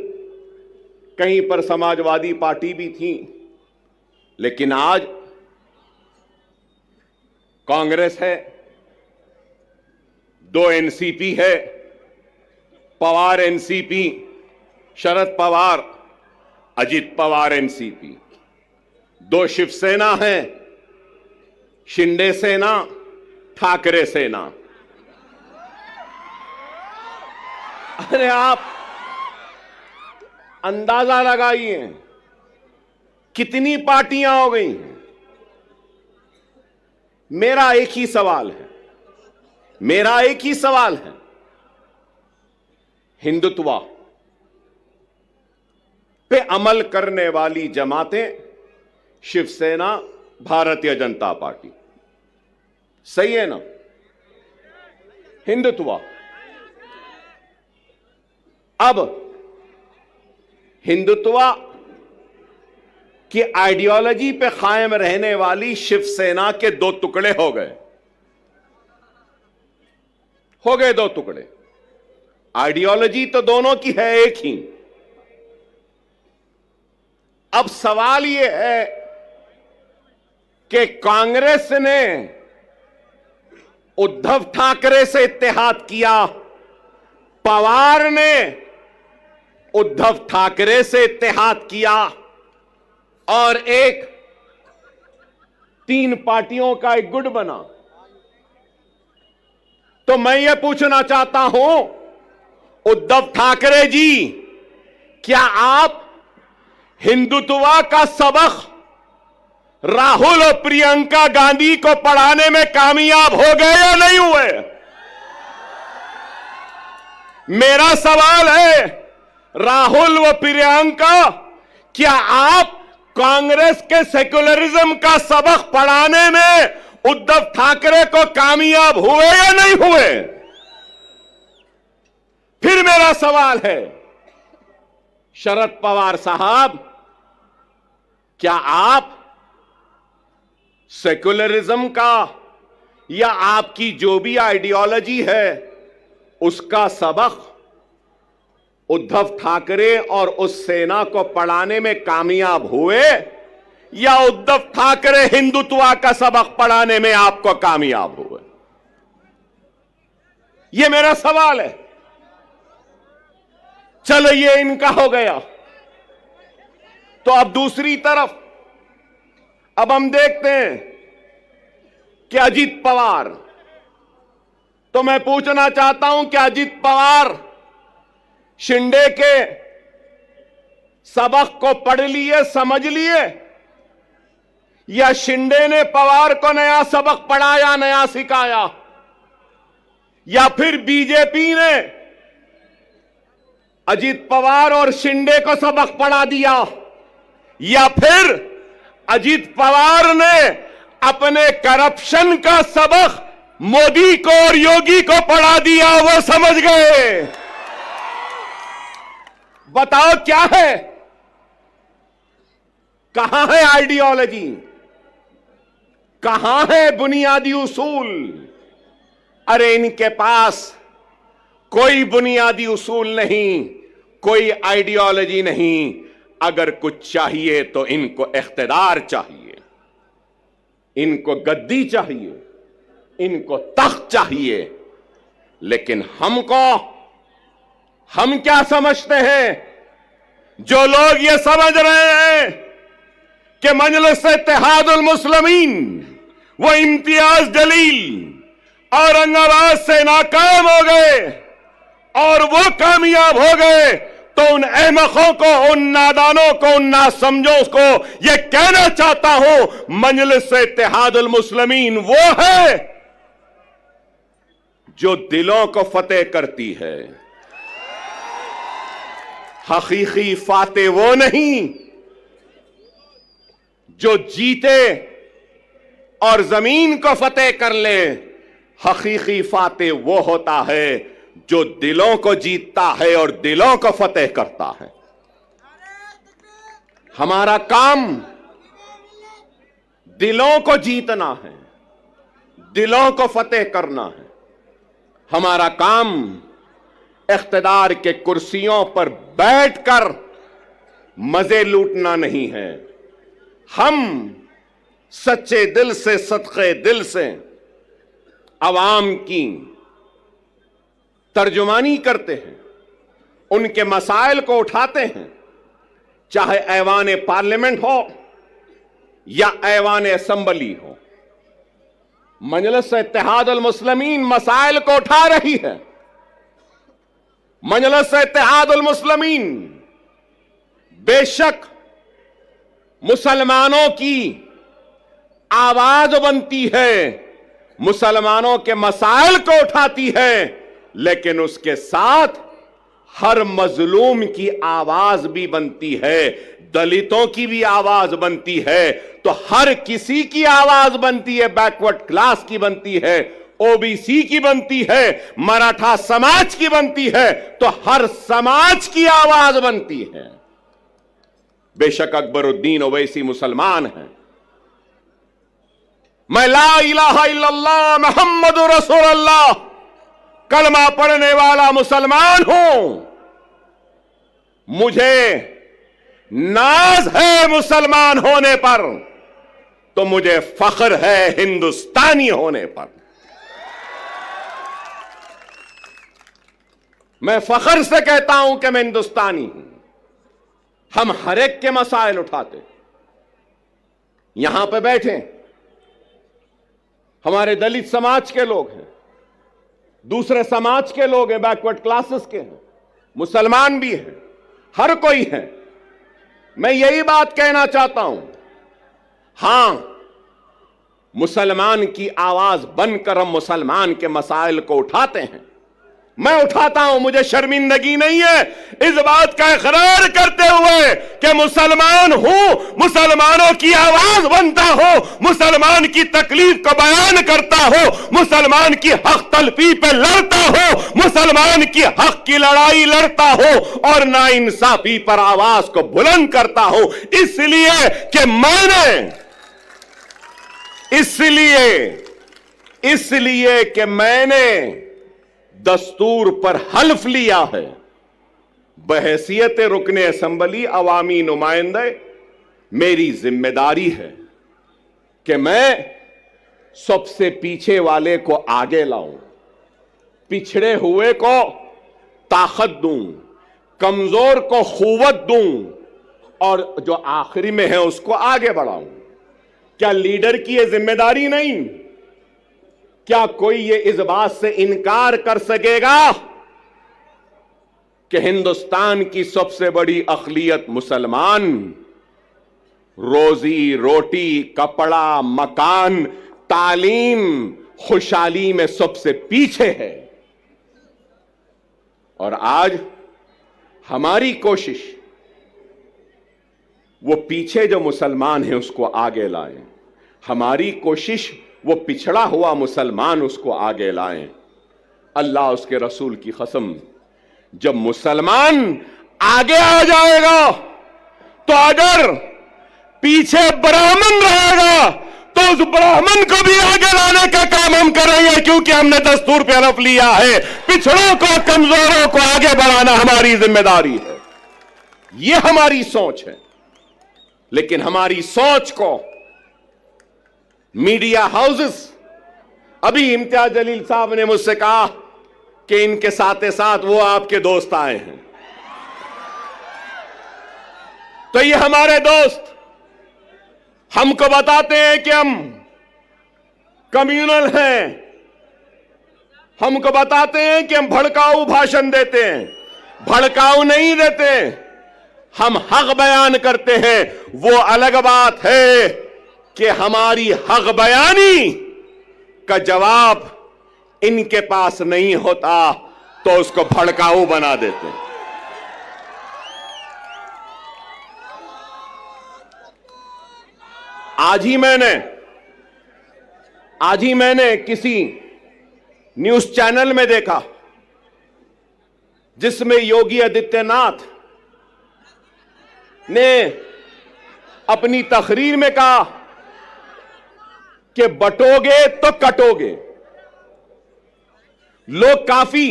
E: कहीं पर समाजवादी पार्टी भी थी। लेकिन आज कांग्रेस है, 2 एनसीपी है, पवार एनसीपी, शरद पवार, अजित पवार एनसीपी, 2 शिवसेना है, शिंदे सेना, ठाकरे सेना। अरे आप अंदाजा लगाइए कितनी पार्टियां हो गई हैं। मेरा एक ही सवाल है, हिंदुत्व पे अमल करने वाली जमातें, शिवसेना, भारतीय जनता पार्टी, सही है ना? हिंदुत्व। अब हिंदुत्व की आइडियोलॉजी पे कायम रहने वाली शिवसेना के 2 टुकड़े हो गए 2 टुकड़े। आइडियोलॉजी तो दोनों की है एक ही। अब सवाल यह है कि कांग्रेस ने उद्धव ठाकरे से इत्तेहाद किया, पवार ने उद्धव ठाकरे से इत्तेहाद किया, और एक 3 पार्टियों का एक गुट बना। तो मैं ये पूछना चाहता हूं, उद्धव ठाकरे जी, क्या आप हिंदुत्व का सबक राहुल और प्रियंका गांधी को पढ़ाने में कामयाब हो गए या नहीं हुए? मेरा सवाल है, राहुल व प्रियंका, क्या आप कांग्रेस के सेक्युलरिज्म का सबक पढ़ाने में उद्धव ठाकरे को कामयाब हुए या नहीं हुए? फिर मेरा सवाल है, शरद पवार साहब, क्या आप सेक्युलरिज्म का या आपकी जो भी आइडियोलॉजी है उसका सबक उद्धव ठाकरे और उस सेना को पढ़ाने में कामयाब हुए, या उद्धव ठाकरे हिंदुत्व का सबक पढ़ाने में आपको कामयाब हुए? यह मेरा सवाल है। चलो ये इनका हो गया, तो अब दूसरी तरफ अब हम देखते हैं कि अजित पवार, तो मैं पूछना चाहता हूं कि अजित पवार शिंदे के सबक को पढ़ लिए, समझ लिए, या शिंदे ने पवार को नया सबक पढ़ाया, नया सिखाया, या फिर बीजेपी ने अजित पवार और शिंदे को सबक पढ़ा दिया, या फिर अजित पवार ने अपने करप्शन का सबक मोदी को और योगी को पढ़ा दिया, वो समझ गए। बताओ क्या है, कहां है आइडियोलॉजी, कहां है बुनियादी उसूल? अरे इनके पास कोई बुनियादी उसूल नहीं, कोई आइडियोलॉजी नहीं। अगर कुछ चाहिए तो इनको इख्तिदार चाहिए, इनको गद्दी चाहिए, इनको तख्त चाहिए। लेकिन हम क्या समझते हैं? जो लोग ये समझ रहे हैं कि मजलिस इत्तेहादुल मुस्लिमीन वो इम्तियाज जलील औरंगाबाद से नाकाम हो गए और वो कामयाब हो गए, तो उन अहमकों को, उन नादानों को, उन नासमझों को ये कहना चाहता हूं, मजलिस इत्तेहादुल मुस्लिमीन वो है जो दिलों को फतेह करती है। हकीकी फातेह वो नहीं जो जीते और जमीन को फतेह कर ले। हकीकी फातेह वो होता है जो दिलों को जीतता है और दिलों को फतेह करता है। हमारा काम दिलों को जीतना है, दिलों को फतेह करना है। हमारा काम इख्तिदार के कुर्सियों पर बैठकर मजे लूटना नहीं है। हम सच्चे दिल से, सदके दिल से अवाम की तर्जुमानी करते हैं, उनके मसाइल को उठाते हैं, चाहे ऐवान पार्लियामेंट हो या ऐवान असेंबली हो। मजलिस इत्तेहादुल मुस्लिमीन मसाइल को उठा रही है। मजलिस इत्तेहादुल मुस्लिमीन बेशक मुसलमानों की आवाज बनती है, मुसलमानों के मसाइल को उठाती है, लेकिन उसके साथ हर मजलूम की आवाज भी बनती है, दलितों की भी आवाज बनती है, तो हर किसी की आवाज बनती है। बैकवर्ड क्लास की बनती है, ओबीसी की बनती है, मराठा समाज की बनती है, तो हर समाज की आवाज बनती है। बेशक अकबरुद्दीन ओवैसी मुसलमान हैं, मैं ला इलाहा इल्लल्लाह मुहम्मदुर रसूलुल्लाह कलमा पढ़ने वाला मुसलमान हूं। मुझे नाज है मुसलमान होने पर, तो मुझे फख्र है हिंदुस्तानी होने पर। मैं फख्र से कहता हूं कि मैं हिंदुस्तानी हूं। हम हर एक के मसाइल उठाते, यहां पे बैठे हमारे दलित समाज के लोग हैं, दूसरे समाज के लोग हैं, बैकवर्ड क्लासेस के हैं, मुसलमान भी हैं, हर कोई है। मैं यही बात कहना चाहता हूं, हां मुसलमान की आवाज बनकर हम मुसलमान के मसाइल को उठाते हैं। मैं उठाता हूं, मुझे शर्मिंदगी नहीं है इस बात का इकरार करते हुए कि मुसलमान हूं, मुसलमानों की आवाज बनता हो, मुसलमान की तकलीफ को बयान करता हो, मुसलमान की हक तलफी पे लड़ता हो, मुसलमान की हक की लड़ाई लड़ता हो और नाइंसाफी पर आवाज को बुलंद करता हो। इसलिए कि मैंने दस्तूर पर हल्फ लिया है, बहैसियत रुकने असेंबली अवामी नुमाइंदे मेरी जिम्मेदारी है कि मैं सबसे पीछे वाले को आगे लाऊं, पिछड़े हुए को ताकत दूं, कमजोर को खुवत दूं और जो आखिरी में है उसको आगे बढ़ाऊं। क्या लीडर की यह जिम्मेदारी नहीं? क्या कोई ये इस बात से इनकार कर सकेगा कि हिंदुस्तान की सबसे बड़ी अक़लियत मुसलमान रोजी रोटी, कपड़ा, मकान, तालीम, खुशहाली में सबसे पीछे है? और आज हमारी कोशिश वो पीछे जो मुसलमान है उसको आगे लाएं, हमारी कोशिश वो पिछड़ा हुआ मुसलमान उसको आगे लाएं। अल्लाह उसके रसूल की कसम, जब मुसलमान आगे आ जाएगा तो अगर पीछे ब्राह्मण रहेगा तो उस ब्राह्मण को भी आगे लाने का काम हम करेंगे, क्योंकि हमने दस्तूर पे हलफ लिया है पिछड़ों को, कमजोरों को आगे बढ़ाना हमारी जिम्मेदारी है। यह हमारी सोच है। लेकिन हमारी सोच को मीडिया हाउसेस, अभी इम्तियाज जलील साहब ने मुझसे कहा कि इनके साथ साथ वो आपके दोस्त आए हैं, तो ये हमारे दोस्त हमको बताते हैं कि हम कम्युनल हैं, हमको बताते हैं कि हम भड़काऊ भाषण देते हैं। भड़काऊ नहीं देते, हम हक बयान करते हैं। वो अलग बात है कि हमारी हक बयानी का जवाब इनके पास नहीं होता तो उसको भड़काऊ बना देते हैं। आज ही मैंने किसी न्यूज चैनल में देखा जिसमें योगी आदित्यनाथ ने अपनी तकरीर में कहा कि बटोगे तो कटोगे। लोग काफी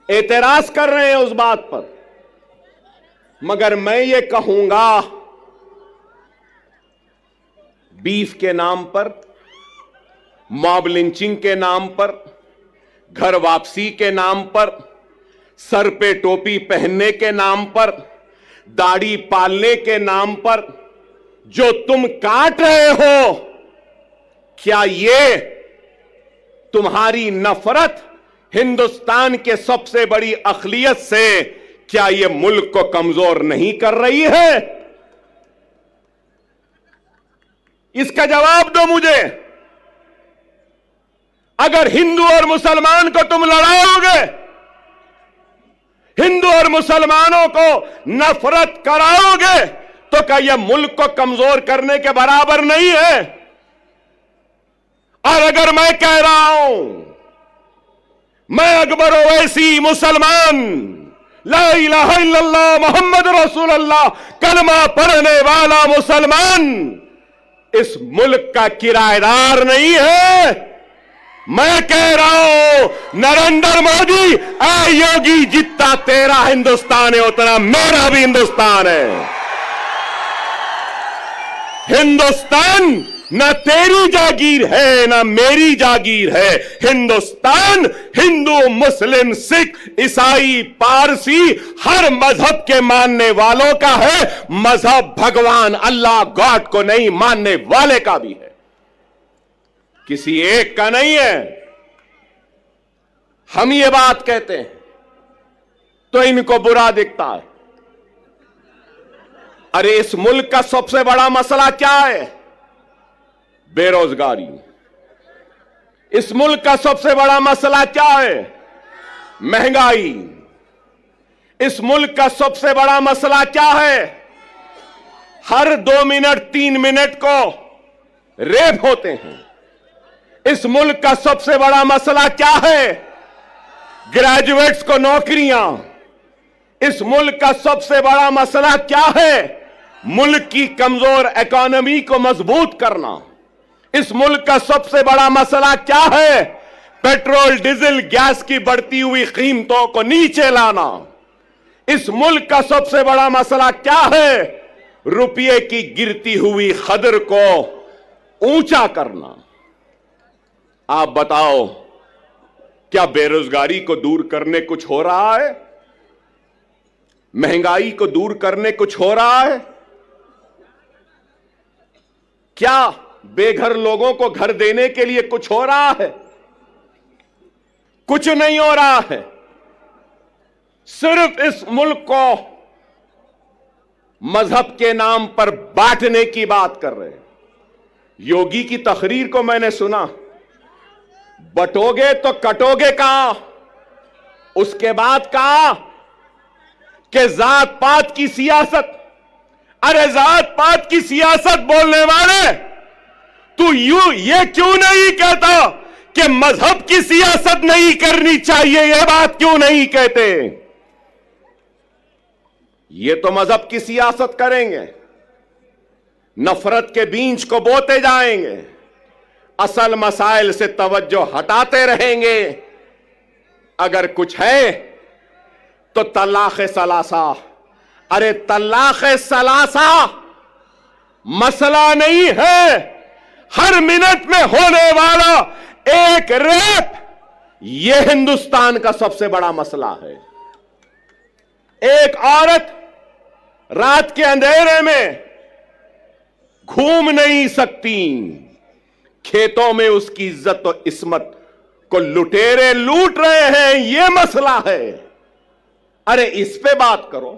E: एतराज कर रहे हैं उस बात पर, मगर मैं ये कहूंगा, बीफ के नाम पर, मॉब लिंचिंग के नाम पर, घर वापसी के नाम पर, सर पे टोपी पहनने के नाम पर, दाढ़ी पालने के नाम पर जो तुम काट रहे हो, क्या ये तुम्हारी नफरत हिंदुस्तान के सबसे बड़ी अक़लियत से, क्या ये मुल्क को कमजोर नहीं कर रही है? इसका जवाब दो मुझे। अगर हिंदू और मुसलमान को तुम लड़ाओगे, हिंदू और मुसलमानों को नफरत कराओगे, तो क्या यह मुल्क को कमजोर करने के बराबर नहीं है? और अगर मैं कह रहा हूं, मैं अकबर ओवैसी मुसलमान, ला इलाहा इल्लल्लाह मोहम्मद रसूलुल्लाह कलमा पढ़ने वाला मुसलमान, इस मुल्क का किराएदार नहीं है। मैं कह रहा हूं, नरेंद्र मोदी, ऐ योगी, जितना तेरा हिंदुस्तान है उतना मेरा भी हिंदुस्तान है। हिंदुस्तान न तेरी जागीर है न मेरी जागीर है। हिंदुस्तान हिंदू, मुस्लिम, सिख, ईसाई, पारसी, हर मजहब के मानने वालों का है। मजहब भगवान अल्लाह गॉड को नहीं मानने वाले का भी है, किसी एक का नहीं है। हम ये बात कहते हैं तो इनको बुरा दिखता है। अरे इस मुल्क का सबसे बड़ा मसला क्या है? बेरोजगारी। इस मुल्क का सबसे बड़ा मसला क्या है? महंगाई। इस मुल्क का सबसे बड़ा मसला क्या है? हर 2 मिनट 3 मिनट को रेप होते हैं। इस मुल्क का सबसे बड़ा मसला क्या है? ग्रेजुएट्स को नौकरियां। इस मुल्क का सबसे बड़ा मसला क्या है? मुल्क की कमजोर इकोनॉमी को मजबूत करना। इस मुल्क का सबसे बड़ा मसला क्या है? पेट्रोल, डीजल, गैस की बढ़ती हुई कीमतों को नीचे लाना। इस मुल्क का सबसे बड़ा मसला क्या है? रुपये की गिरती हुई कदर को ऊंचा करना। आप बताओ, क्या बेरोजगारी को दूर करने कुछ हो रहा है? महंगाई को दूर करने कुछ हो रहा है? क्या बेघर लोगों को घर देने के लिए कुछ हो रहा है? कुछ नहीं हो रहा है। सिर्फ इस मुल्क को मजहब के नाम पर बांटने की बात कर रहे हैं। योगी की तकरीर को मैंने सुना, बटोगे तो कटोगे कहां? उसके बाद कहा कि जात पात की सियासत। अरे जात पात की सियासत बोलने वाले, तू ये क्यों नहीं कहता कि मजहब की सियासत नहीं करनी चाहिए? यह बात क्यों नहीं कहते? ये तो मजहब की सियासत करेंगे, नफरत के बीज को बोते जाएंगे, असल मसाइल से तवज्जो हटाते रहेंगे। अगर कुछ है तो तलाक सलासा। अरे तलाक सलासा मसला नहीं है, हर मिनट में होने वाला एक रेप, यह हिंदुस्तान का सबसे बड़ा मसला है। एक औरत रात के अंधेरे में घूम नहीं सकती, खेतों में उसकी इज्जत और इस्मत को लुटेरे लूट रहे हैं, यह मसला है। अरे इस पे बात करो,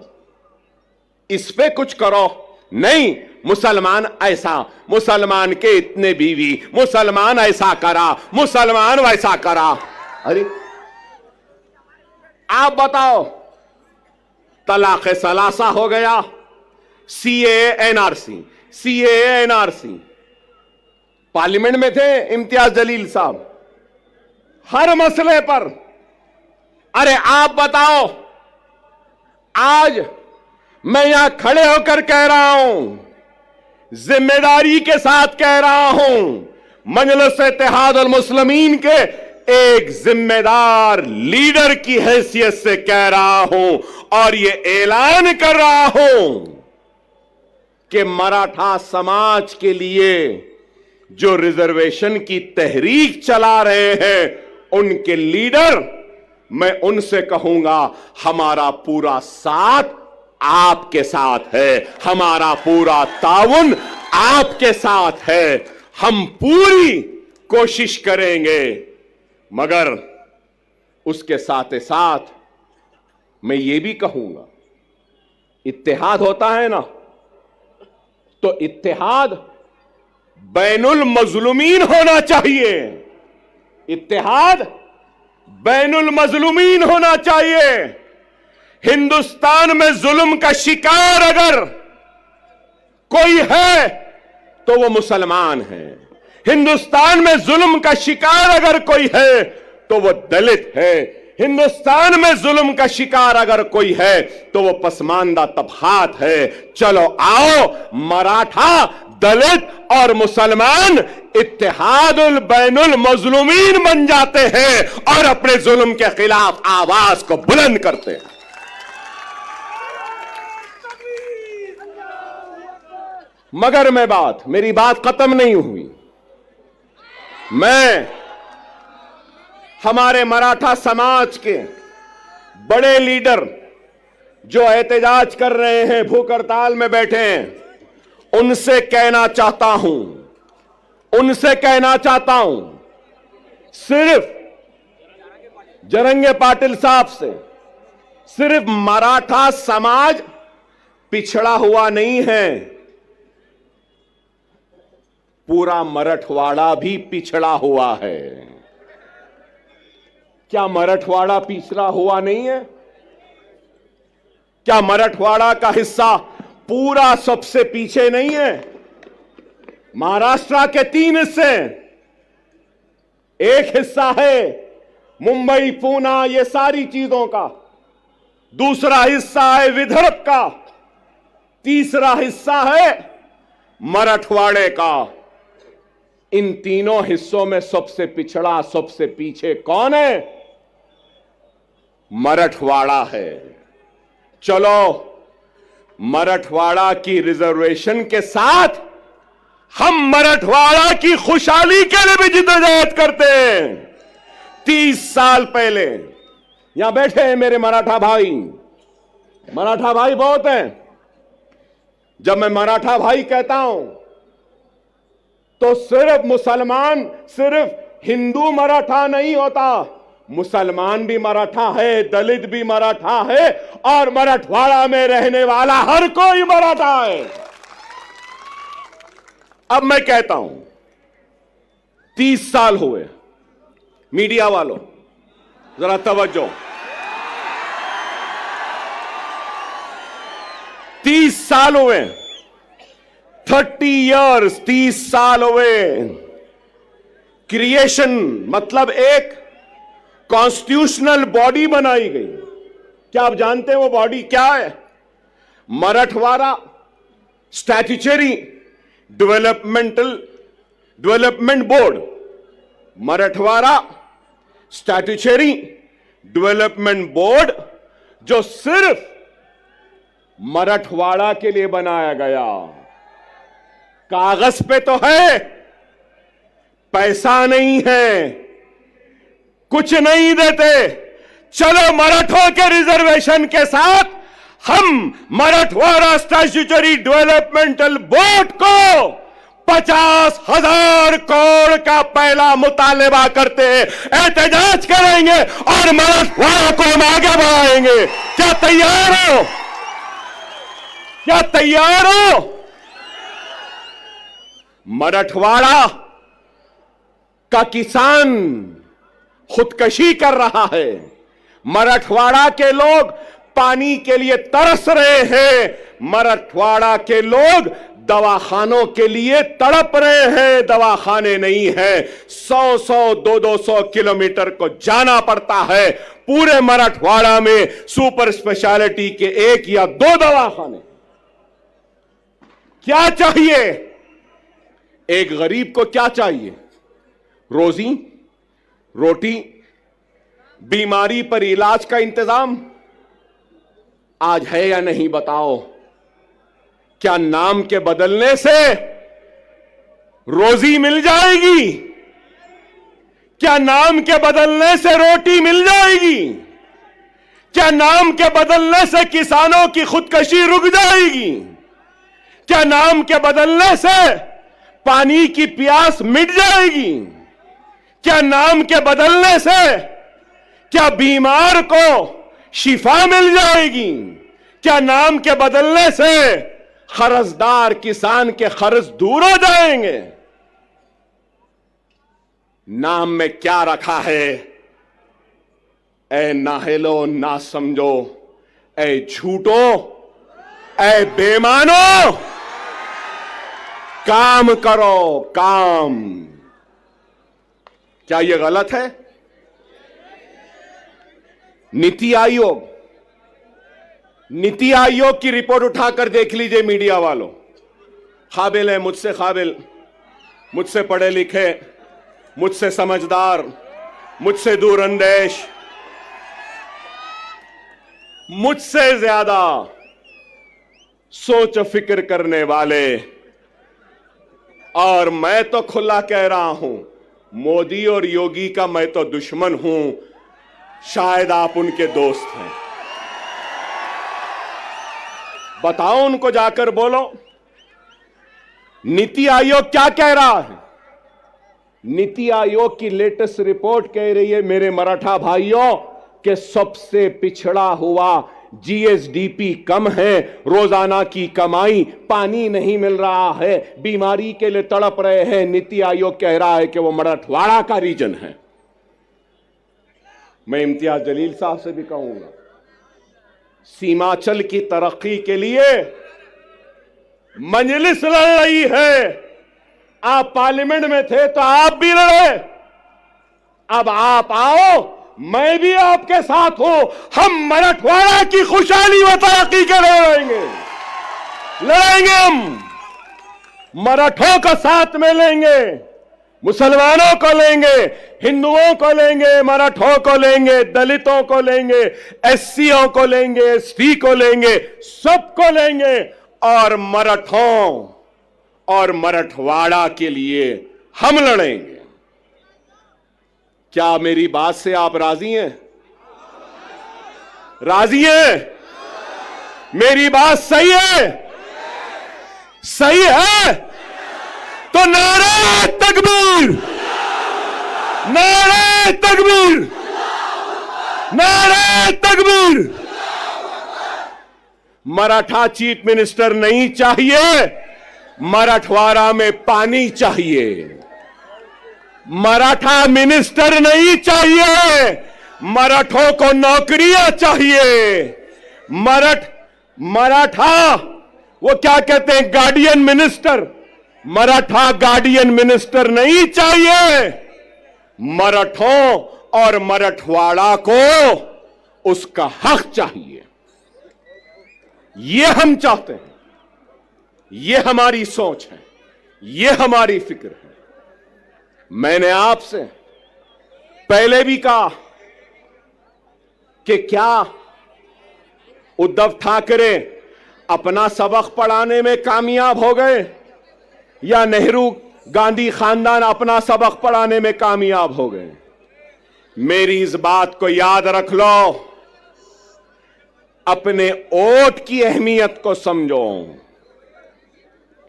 E: इस पे कुछ करो। नहीं, मुसलमान ऐसा, मुसलमान के इतने बीवी, मुसलमान ऐसा करा, मुसलमान वैसा करा। अरे आप बताओ, तलाक सलासा हो गया, CAA NRC, CAA NRC. Parliament में थे इम्तियाज जलील साहब, हर मसले पर। अरे आप बताओ, आज मैं यहां खड़े होकर कह रहा हूं, जिम्मेदारी के साथ कह रहा हूं, मजलिस इत्तेहाद अल मुस्लिमीन के एक जिम्मेदार लीडर की हैसियत से कह रहा हूं और यह ऐलान कर रहा हूं कि मराठा समाज के लिए जो रिजर्वेशन की तहरीक चला रहे हैं, उनके लीडर, मैं उनसे कहूंगा, हमारा पूरा साथ आपके साथ है, हमारा पूरा ताउन आपके साथ है। हम पूरी कोशिश करेंगे, मगर उसके साथ साथ मैं ये भी कहूंगा, इत्तेहाद होता है ना, तो इत्तेहाद बैनुल मजलूमीन होना चाहिए। इत्तेहाद बैनुल मजलूमीन होना चाहिए। हिंदुस्तान में जुल्म का शिकार अगर कोई है तो वो मुसलमान है। हिंदुस्तान में जुल्म का शिकार अगर कोई है तो वो दलित है। हिंदुस्तान में जुल्म का शिकार अगर कोई है तो वो पसमानदा तबकात है। चलो आओ, मराठा, दलित और मुसलमान इत्तेहादुल बैनुल मजलूमीन बन जाते हैं और अपने जुल्म के खिलाफ आवाज को बुलंद करते हैं। मगर मेरी बात खत्म नहीं हुई। मैं हमारे मराठा समाज के बड़े लीडर जो एहतजाज कर रहे हैं, भूख हड़ताल में बैठे हैं, उनसे कहना चाहता हूं, सिर्फ जरंगे पाटिल साहब से, सिर्फ मराठा समाज पिछड़ा हुआ नहीं है, पूरा मराठवाड़ा भी पिछड़ा हुआ है। क्या मराठवाड़ा पिछड़ा हुआ नहीं है? क्या मराठवाड़ा का हिस्सा पूरा सबसे पीछे नहीं है? महाराष्ट्र के 3 हिस्से, एक हिस्सा है मुंबई, पूना, ये सारी चीजों का, दूसरा हिस्सा है विदर्भ का, तीसरा हिस्सा है मराठवाड़े का। इन तीनों हिस्सों में सबसे पिछड़ा, सबसे पीछे कौन है? मराठवाड़ा है। चलो, मराठवाड़ा की रिजर्वेशन के साथ हम मराठवाड़ा की खुशहाली के लिए भी जिद्दोजहद करते हैं। 30 साल पहले यहां बैठे हैं मेरे मराठा भाई बहुत हैं। जब मैं मराठा भाई कहता हूं तो सिर्फ मुसलमान, सिर्फ हिंदू मराठा नहीं होता, मुसलमान भी मराठा है, दलित भी मराठा है, और मराठवाड़ा में रहने वाला हर कोई मराठा है। अब मैं कहता हूं, 30 साल हुए, मीडिया वालों जरा तवज्जो, 30 साल हुए, 30 इयर्स, 30 साल हुए। क्रिएशन मतलब एक कॉन्स्टिट्यूशनल बॉडी बनाई गई। क्या आप जानते हैं वो बॉडी क्या है? Marathwada statutory development board. Marathwada statutory development board जो सिर्फ मराठवाड़ा के लिए बनाया गया। कागज पे तो है, पैसा नहीं है, कुछ नहीं देते। चलो मराठों के रिजर्वेशन के साथ हम मराठवाड़ा स्टैट्यूटरी डेवलपमेंटल बोर्ड को 50,000 करोड़ का पहला मुतालबा करते हैं, एहतजाज करेंगे और मराठवाड़ा को हम आगे बढ़ाएंगे। क्या तैयार हो? क्या तैयार हो? मराठवाड़ा का किसान खुदकशी कर रहा है, मराठवाड़ा के लोग पानी के लिए तरस रहे हैं, मराठवाड़ा के लोग दवाखानों के लिए तड़प रहे हैं, दवाखाने नहीं है। 100-100, 200 किलोमीटर को जाना पड़ता है। पूरे मराठवाड़ा में सुपर स्पेशलिटी के 1 या 2 दवाखाने। क्या चाहिए? एक गरीब को क्या चाहिए? रोजी, रोटी, बीमारी पर इलाज का इंतजाम आज है या नहीं बताओ? क्या नाम के बदलने से रोजी मिल जाएगी? क्या नाम के बदलने से रोटी मिल जाएगी? क्या नाम के बदलने से किसानों की खुदकशी रुक जाएगी? क्या नाम के बदलने से पानी की प्यास मिट जाएगी? क्या नाम के बदलने से क्या बीमार को शिफा मिल जाएगी? क्या नाम के बदलने से कर्जदार किसान के कर्ज दूर हो जाएंगे? नाम में क्या रखा है? ऐ नाहेलो ना समझो, ऐ झूठो, ऐ बेमानो, काम करो, काम। क्या यह गलत है? नीति आयोग की रिपोर्ट उठाकर देख लीजिए मीडिया वालों। काबिल है, मुझसे काबिल, मुझसे पढ़े लिखे, मुझसे समझदार, मुझसे दूरअंदेश, मुझसे ज्यादा सोच फिक्र करने वाले, और मैं तो खुला कह रहा हूं, मोदी और योगी का मैं तो दुश्मन हूं, शायद आप उनके दोस्त हैं। बताओ उनको, जाकर बोलो। नीति आयोग क्या कह रहा है? नीति आयोग की लेटेस्ट रिपोर्ट कह रही है, मेरे मराठा भाइयों, कि सबसे पिछड़ा हुआ जीएसडीपी कम है, रोजाना की कमाई, पानी नहीं मिल रहा है, बीमारी के लिए तड़प रहे हैं। नीति आयोग कह रहा है कि वो मराठवाड़ा का रीजन है। मैं इम्तियाज जलील साहब से भी कहूंगा, सीमांचल की तरक्की के लिए मजलिस लड़ रही है। आप पार्लियामेंट में थे तो आप भी लड़े, अब आप आओ, मैं भी आपके साथ हूं। हम मराठवाड़ा की खुशहाली व तरक्की के लिए लड़ेंगे। हम मराठों का साथ में लेंगे, मुसलमानों को लेंगे, हिंदुओं को लेंगे, मराठों को लेंगे, दलितों को लेंगे, एससीओ को लेंगे, एसटी को लेंगे, सबको लेंगे, और मराठों और मराठवाड़ा के लिए हम लड़ेंगे। क्या मेरी बात से आप राजी हैं? राजी हैं? मेरी बात सही है? सही है? तो नारे तकबीर, नारे तकबीर, नारे तकबीर। मराठा चीफ मिनिस्टर नहीं चाहिए, मराठवाड़ा में पानी चाहिए। मराठा मिनिस्टर नहीं चाहिए, मराठों को नौकरियां चाहिए। मराठा वो क्या कहते हैं, guardian minister. Maratha guardian minister नहीं चाहिए। मराठों और मराठवाड़ा को उसका हक चाहिए। ये हम चाहते हैं, ये हमारी सोच है, ये हमारी फिक्र है। मैंने आपसे पहले भी कहा कि क्या उद्धव ठाकरे अपना सबक पढ़ाने में कामयाब हो गए या नेहरू गांधी खानदान अपना सबक पढ़ाने में कामयाब हो गए? मेरी इस बात को याद रख लो, अपने वोट की अहमियत को समझो।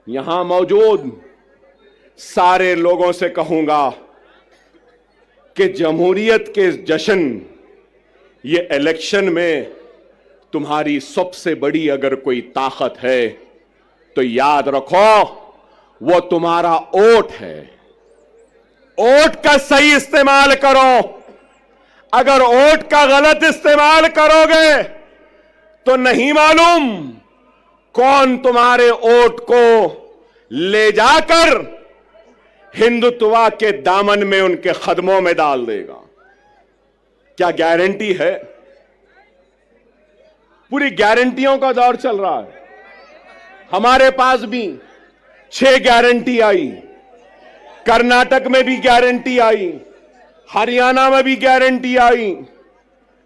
E: यहां मौजूद सारे लोगों से कहूंगा कि जमहूरियत के जश्न, ये इलेक्शन में तुम्हारी सबसे बड़ी अगर कोई ताकत है तो याद रखो वो तुम्हारा वोट है। वोट का सही इस्तेमाल करो। अगर वोट का गलत इस्तेमाल करोगे तो नहीं मालूम कौन तुम्हारे वोट को ले जाकर हिंदुत्व के दामन में उनके कदमों में डाल देगा। क्या गारंटी है? पूरी गारंटियों का दौर चल रहा है। हमारे पास भी 6 गारंटी आई, कर्नाटक में भी गारंटी आई, हरियाणा में भी गारंटी आई।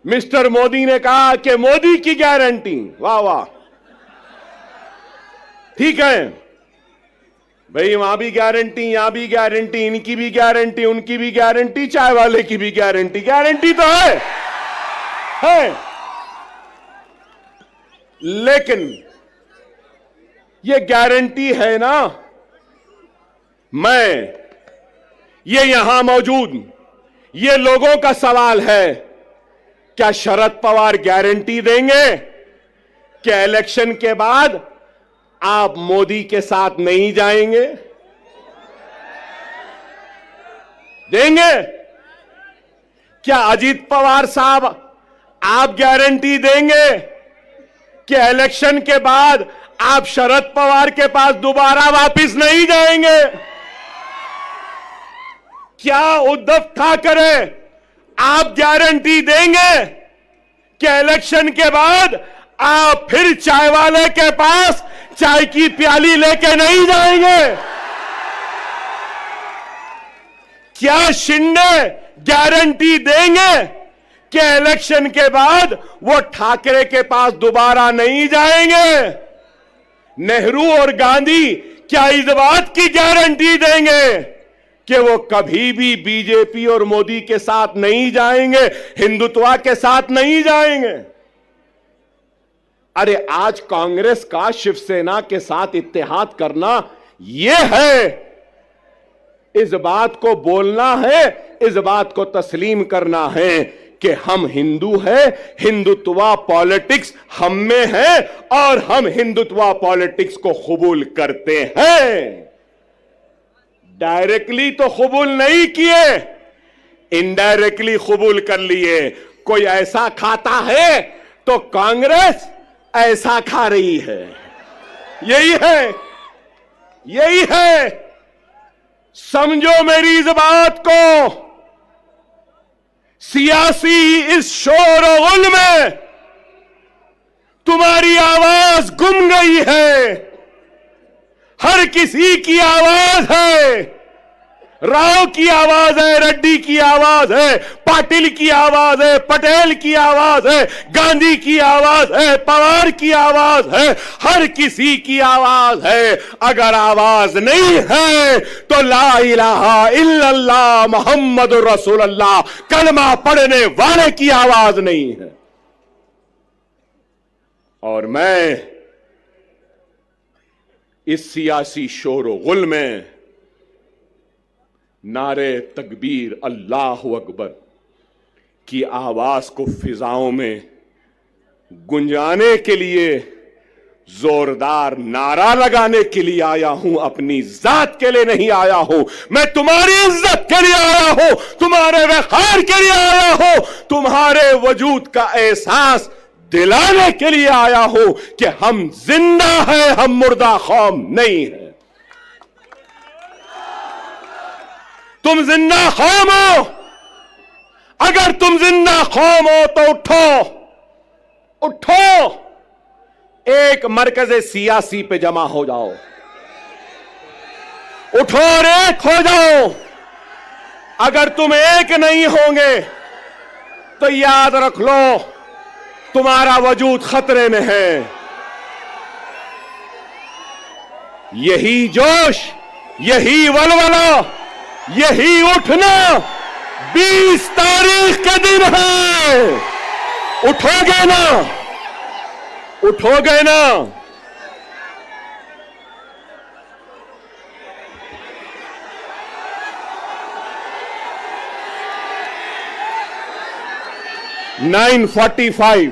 E: मिस्टर मोदी ने कहा कि मोदी की गारंटी, वाह वाह, ठीक है भाई, वहां भी गारंटी, यहां भी गारंटी, इनकी भी गारंटी, उनकी भी गारंटी, चाय वाले की भी गारंटी। गारंटी तो है। लेकिन ये गारंटी है ना, ये यहां मौजूद ये लोगों का सवाल है, क्या शरद पवार गारंटी देंगे कि इलेक्शन के बाद आप मोदी के साथ नहीं जाएंगे? देंगे? क्या अजीत पवार साहब आप गारंटी देंगे कि इलेक्शन के बाद आप शरद पवार के पास दोबारा वापस नहीं जाएंगे? क्या उद्धव ठाकरे आप गारंटी देंगे कि इलेक्शन के बाद आप फिर चाय वाले के पास चाय की प्याली लेके नहीं जाएंगे? क्या शिंदे गारंटी देंगे कि इलेक्शन के बाद वो ठाकरे के पास दोबारा नहीं जाएंगे? नेहरू और गांधी क्या इस बात की गारंटी देंगे कि वो कभी भी बीजेपी और मोदी के साथ नहीं जाएंगे, हिंदुत्व के साथ नहीं जाएंगे? अरे आज कांग्रेस का शिवसेना के साथ इत्तेहाद करना यह है, इस बात को बोलना है, इस बात को तस्लीम करना है कि हम हिंदू हैं, हिंदुत्व पॉलिटिक्स हम में है और हम हिंदुत्व पॉलिटिक्स को कबूल करते हैं। डायरेक्टली तो कबूल नहीं किए, इनडायरेक्टली कबूल कर लिए। कोई ऐसा खाता है तो कांग्रेस ऐसा खा रही है। यही है, यही है। समझो मेरी इस बात को। सियासी इस शोर और गुल में तुम्हारी आवाज गुम गई है। हर किसी की आवाज है, राव की आवाज है, रेड्डी की आवाज है, पाटिल की आवाज है, पटेल की आवाज है, गांधी की आवाज है, पवार की आवाज है, हर किसी की आवाज है। अगर आवाज नहीं है तो ला इलाहा इल्लल्लाह मोहम्मद रसूलुल्लाह कलमा पढ़ने वाले की आवाज नहीं है। और मैं इस सियासी शोर गुल में नारे तकबीर अल्लाह अकबर की आवाज को फिजाओं में गुंजाने के लिए जोरदार नारा लगाने के लिए आया हूं, अपनी जात के लिए नहीं आया हूं। मैं तुम्हारी इज्जत के लिए आया हूं, तुम्हारे वक़ार के लिए आया हूं, तुम्हारे वजूद का एहसास दिलाने के लिए आया हूं कि हम जिंदा हैं, हम मुर्दा कौम नहीं है। तुम जिंदा कौम हो। अगर तुम जिंदा कौम हो तो उठो, उठो, एक मरकज़े सियासी पे जमा हो जाओ, उठो और एक हो जाओ। अगर तुम एक नहीं होंगे तो याद रख लो तुम्हारा वजूद खतरे में है। यही जोश, यही वलवला, यही उठना 20 तारीख के दिन है। उठोगे ना, उठोगे ना। (9:45)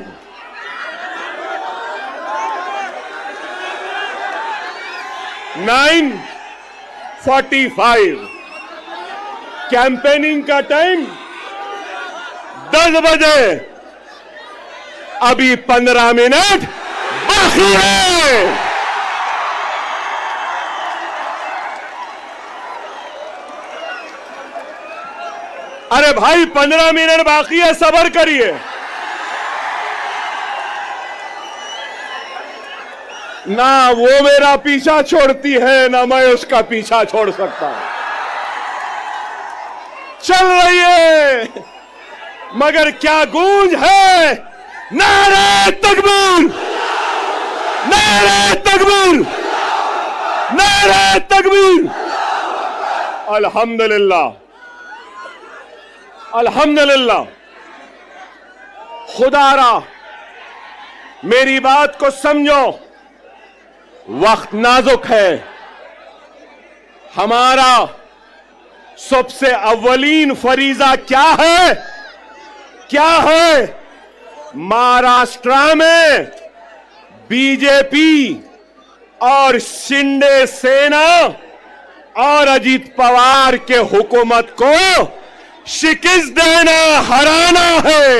E: 9:45 कैंपेनिंग का टाइम 10 बजे। अभी 15 मिनट बाकी है। अरे भाई 15 मिनट बाकी है, सब्र करिए। ना वो मेरा पीछा छोड़ती है, ना मैं उसका पीछा छोड़ सकता। चल रही है, मगर क्या गूंज है। नारे तकबीर, नारे तकबीर, नारे तकबीर। अल्हम्दुलिल्लाह, अल्हम्दुलिल्लाह। खुदारा मेरी बात को समझो, वक्त नाजुक है। हमारा सबसे अव्वलीन फरीजा क्या है? क्या है? महाराष्ट्र में बीजेपी और शिंदे सेना और अजीत पवार के हुकूमत को शिकस्त देना, हराना है।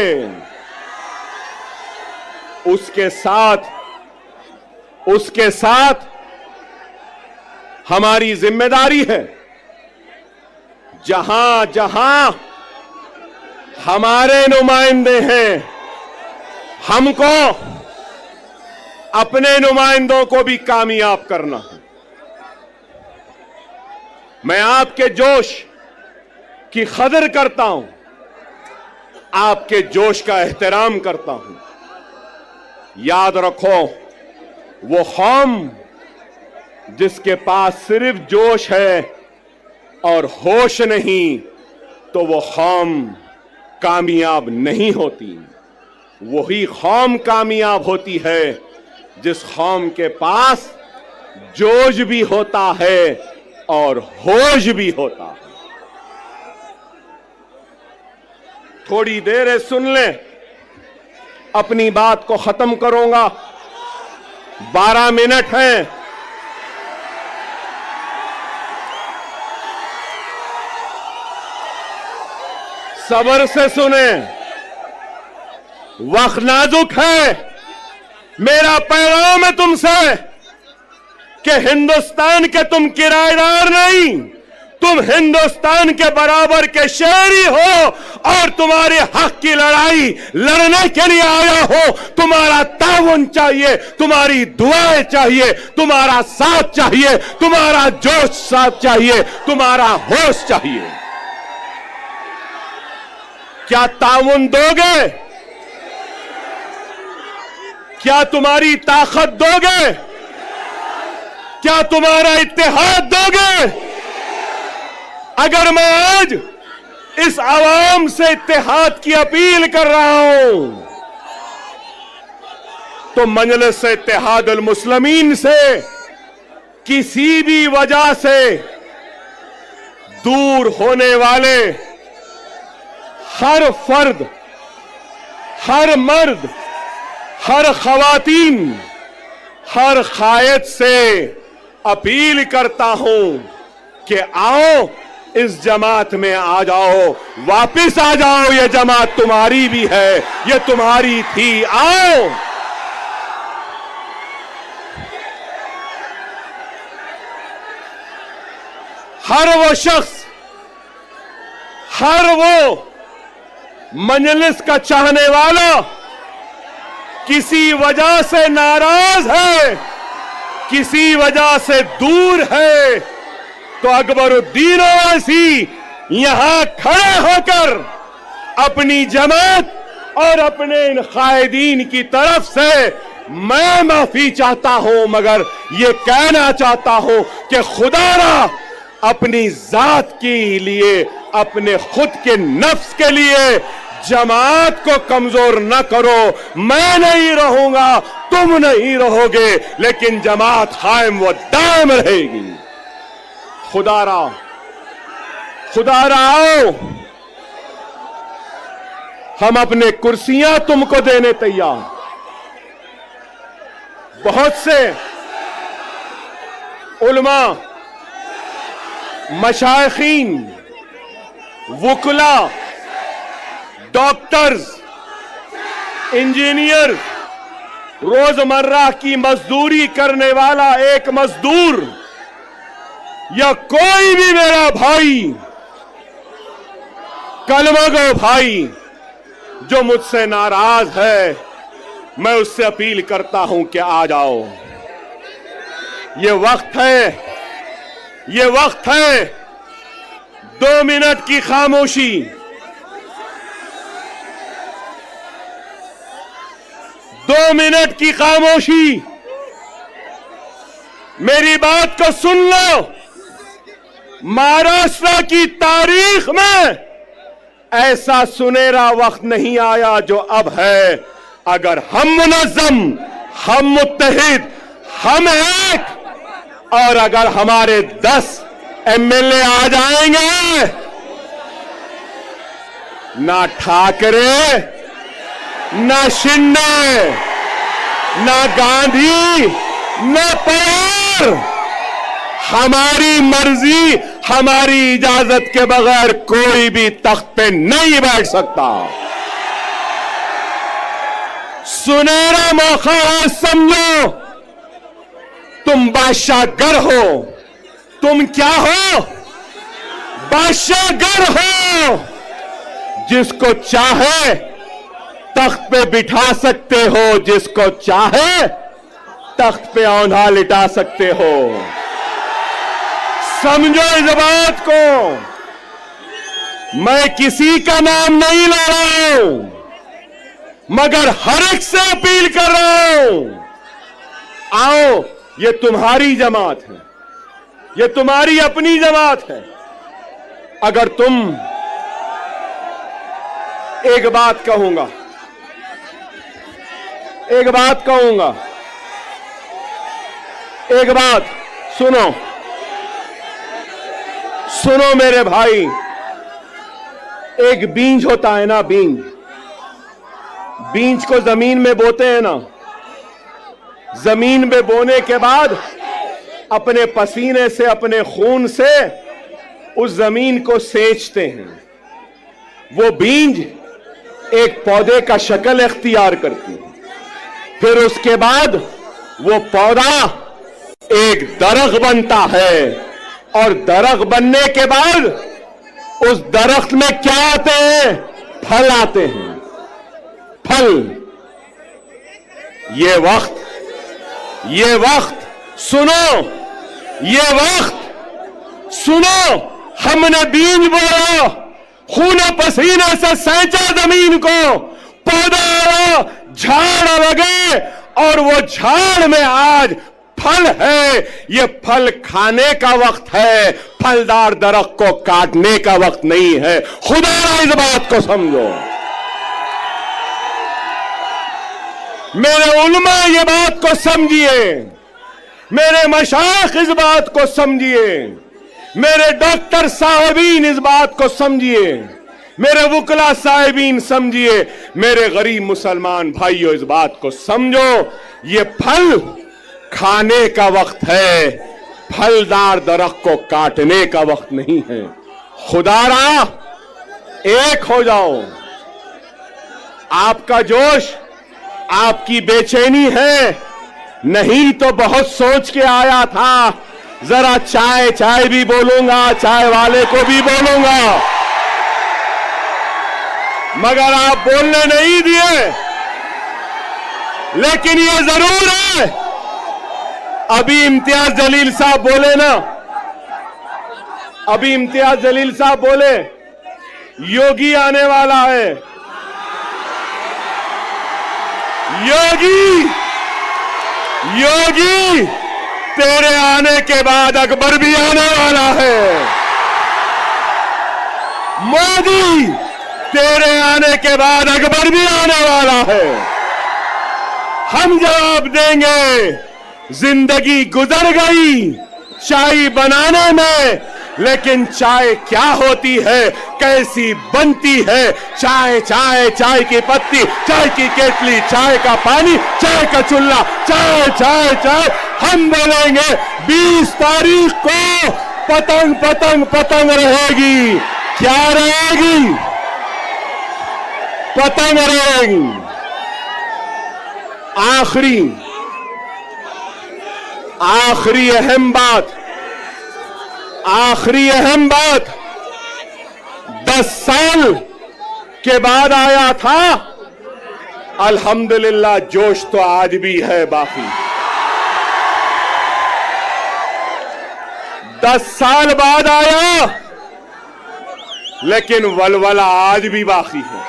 E: उसके साथ हमारी जिम्मेदारी है, जहां जहां हमारे नुमाइंदे हैं, हमको अपने नुमाइंदों को भी कामयाब करना है। मैं आपके जोश की कदर करता हूं, आपके जोश का एहतराम करता हूं। याद रखो, वो कौम जिसके पास सिर्फ जोश है और होश नहीं, तो वो कौम कामयाब नहीं होती। वही कौम कामयाब होती है जिस कौम के पास जोश भी होता है और होश भी होता है। थोड़ी देर सुन लें, अपनी बात को खत्म करूंगा। 12 मिनट हैं। सब्र से सुने, वक्त नाजुक है। मेरा पैगाम है तुमसे कि हिंदुस्तान के तुम किराएदार नहीं, तुम हिंदुस्तान के बराबर के शहरी हो और तुम्हारे हक की लड़ाई लड़ने के लिए आया हो। तुम्हारा ताउन चाहिए, तुम्हारी दुआएं चाहिए, तुम्हारा साथ चाहिए, तुम्हारा जोश साथ चाहिए, तुम्हारा होश चाहिए। क्या ताउन दोगे? क्या तुम्हारी ताकत दोगे? क्या तुम्हारा इत्तेहाद दोगे? अगर मैं आज इस आवाम से इत्तेहाद की अपील कर रहा हूं, तो मजलिस इत्तेहादुल मुस्लिमीन से किसी भी वजह से दूर होने वाले हर फर्द, हर मर्द, हर खवातीन, हर कायद से अपील करता हूं कि आओ इस जमात में आ जाओ, वापिस आ जाओ। ये जमात तुम्हारी भी है, ये तुम्हारी थी, आओ। हर वो शख्स, हर वो मजलिस का चाहने वाला किसी वजह से नाराज है, किसी वजह से दूर है, तो अकबरुद्दीन ओवैसी यहां खड़े होकर अपनी जमात और अपने इन कायदीन की तरफ से मैं माफी चाहता हूं, मगर ये कहना चाहता हूं कि खुदारा अपनी जात के लिए, अपने खुद के नफ्स के लिए जमात को कमजोर न करो। मैं नहीं रहूंगा, तुम नहीं रहोगे, लेकिन जमात कायम व दायम रहेगी। खुदारा, खुदारा आओ, हम अपने कुर्सियां तुमको देने तैयार। बहुत से उलमा, मशाइखीन, वुकला, डॉक्टर्स, इंजीनियर, रोजमर्रा की मजदूरी करने वाला एक मजदूर या कोई भी मेरा भाई, कलमागो भाई जो मुझसे नाराज है, मैं उससे अपील करता हूं कि आ जाओ। ये वक्त है, ये वक्त है 2 मिनट की खामोशी। 2 मिनट की खामोशी, मेरी बात को सुन लो। महाराष्ट्र की तारीख में ऐसा सुनहरा वक्त नहीं आया जो अब है। अगर हम मुनज़्ज़म, हम मुत्तहिद, हम एक, और अगर हमारे 10 एमएलए आ जाएंगे, ना ठाकरे, ना शिंदे, ना गांधी, ना पवार, हमारी मर्जी, हमारी इजाजत के बगैर कोई भी तख्त पे नहीं बैठ सकता। सुनहरा मौका है, समझो। तुम बादशाहगर हो। तुम क्या हो? बादशाहगर हो। जिसको चाहे तख्त पे बिठा सकते हो, जिसको चाहे तख्त पे औंधा लिटा सकते हो। समझो इस बात को। मैं किसी का नाम नहीं ले रहा हूं, मगर हर एक से अपील कर रहा हूं, आओ, ये तुम्हारी जमात है, ये तुम्हारी अपनी जमात है। अगर तुम, एक बात कहूंगा, एक बात कहूंगा, एक बात सुनो, सुनो मेरे भाई। एक बीज होता है ना, बीज, बीज को जमीन में बोते हैं ना, जमीन में बोने के बाद अपने पसीने से, अपने खून से उस जमीन को सेंचते हैं। वो बीज एक पौधे का शक्ल इख्तियार करती है। फिर उसके बाद वो पौधा एक दरख्त बनता है, और दरख्त बनने के बाद उस दरख्त में क्या आते हैं? फल आते हैं। फल। ये वक्त सुनो, ये वक्त सुनो। हमने बीज बोया, खून पसीने से सेंचा जमीन को, पौधा आया, झाड़ लगे, और वो झाड़ में आज फल है। ये फल खाने का वक्त है, फलदार दरख्त को काटने का वक्त नहीं है। खुदा इस बात को समझो। मेरे उलमा ये बात को समझिए, मेरे मशाइख इस बात को समझिए मेरे डॉक्टर साहिबीन इस बात को समझिए, मेरे वकला साहिबीन समझिए, मेरे गरीब मुसलमान भाइयों इस बात को समझो, ये फल खाने का वक्त है, फलदार दरख्त को काटने का वक्त नहीं है। खुदारा एक हो जाओ। आपका जोश, आपकी बेचैनी है, नहीं तो बहुत सोच के आया था, जरा चाय चाय भी बोलूंगा, चाय वाले को भी बोलूंगा, मगर आप बोलने नहीं दिए। लेकिन ये जरूर है, अभी इम्तियाज जलील साहब बोले ना, अभी इम्तियाज जलील साहब बोले योगी आने वाला है। योगी, योगी तेरे आने के बाद अकबर भी आने वाला है। मोदी तेरे आने के बाद अकबर भी आने वाला है। हम जवाब देंगे, जिंदगी गुजर गई चाय बनाने में, लेकिन चाय क्या होती है, कैसी बनती है, चाय चाय चाय की पत्ती, चाय की केतली, चाय का पानी, चाय का चूल्हा, चाय चाय चाय। हम बोलेंगे 20 तारीख को पतंग पतंग पतंग रहेगी। क्या रहेगी? पतंग रहेगी। आखिरी अहम बात, आखिरी अहम बात, 10 साल के बाद आया था, अल्हम्दुलिल्लाह जोश तो आज भी है बाकी। 10 साल बाद आया, लेकिन वलवला आज भी बाकी है।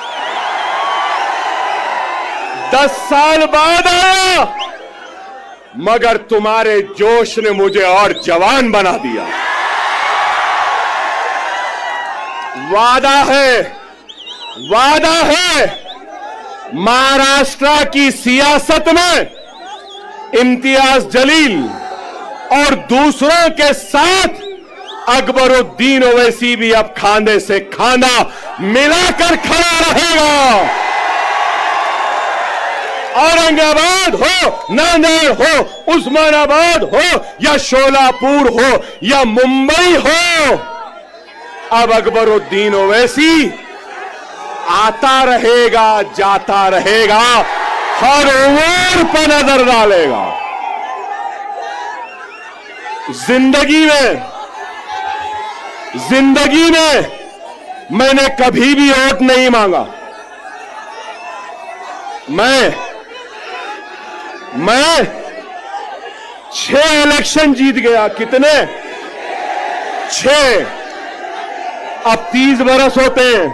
E: 10 साल बाद आया, मगर तुम्हारे जोश ने मुझे और जवान बना दिया। वादा है, वादा है, महाराष्ट्र की सियासत में इम्तियाज जलील और दूसरों के साथ अकबरुद्दीन ओवैसी भी अब खांधे से खांधा मिलाकर खड़ा रहेगा। औरंगाबाद हो, नांदेड़ हो, उस्मानाबाद हो या शोलापुर हो या मुंबई हो, अब अकबरुद्दीन ओवैसी आता रहेगा, जाता रहेगा, हर ओर पर नजर डालेगा। जिंदगी में मैंने कभी भी वोट नहीं मांगा। मैं 6 इलेक्शन जीत गया। कितने? 6। अब 30 बरस होते हैं।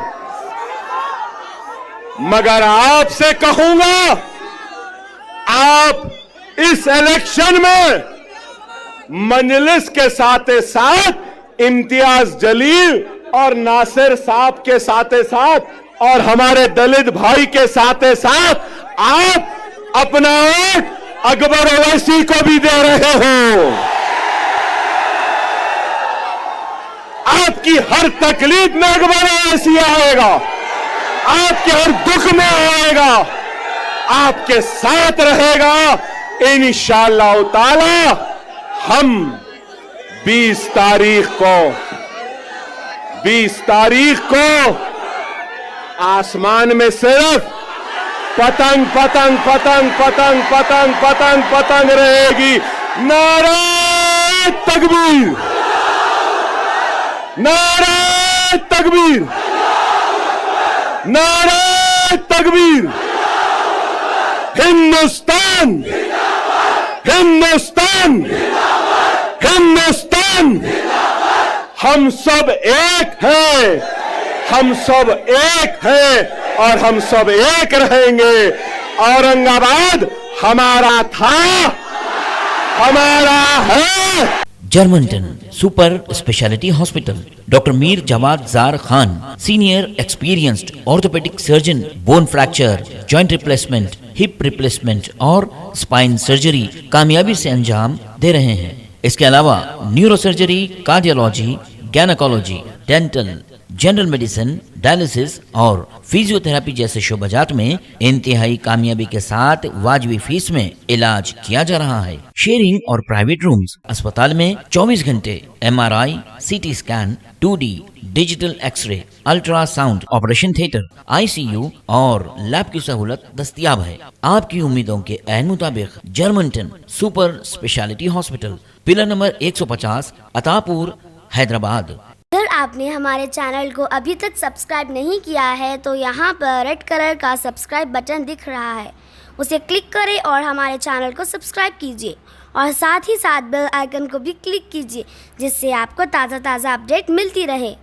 E: मगर आपसे कहूंगा, आप इस इलेक्शन में मजलिस के साथ साथ इम्तियाज जलील और नासिर साहब के साथ साथ और हमारे दलित भाई के साथ साथ आप अपना वोट अकबर ओवैसी को भी दे रहे हो। आपकी हर तकलीफ में अकबर ओवैसी आएगा, आपके हर दुख में आएगा, आपके साथ रहेगा। इंशाअल्लाह ताला हम 20 तारीख को आसमान में सिर्फ पतंग पतंग पतंग पतंग पतंग पतंग पतंग रहेगी। नारे तकबीर, नारे तकबीर, नारे तकबीर। हिंदुस्तान, हिंदुस्तान, हिंदुस्तान। हम सब एक हैं, हम सब एक हैं और हम सब एक रहेंगे। औरंगाबाद हमारा था, हमारा है।
F: Germanton super speciality hospital, doctor Mir Jawad Zar Khan, senior experienced orthopaedic surgeon, bone fracture, joint replacement, hip replacement और स्पाइन सर्जरी कामयाबी से अंजाम दे रहे हैं। इसके अलावा neurosurgery, cardiology, gynaecology, dental, general medicine, dialysis और फिजियोथेरेपी जैसे शोबाजात में इंतहाई कामयाबी के साथ वाजबी फीस में इलाज किया जा रहा है। शेयरिंग और प्राइवेट रूम्स। अस्पताल में 24 घंटे MRI, CT scan, 2D digital x-ray, ultrasound, operation theatre, ICU और लैब की सहूलत दस्तयाब है। आपकी उम्मीदों के ऐन मुताबिक Germanton super speciality hospital, pillar number 150, Attapur, Hyderabad.
G: अगर आपने हमारे चैनल को अभी तक सब्सक्राइब नहीं किया है तो यहाँ पर रेड कलर का सब्सक्राइब बटन दिख रहा है, उसे क्लिक करें और हमारे चैनल को सब्सक्राइब कीजिए और साथ ही साथ बेल आइकन को भी क्लिक कीजिए, जिससे आपको ताज़ा अपडेट मिलती रहे।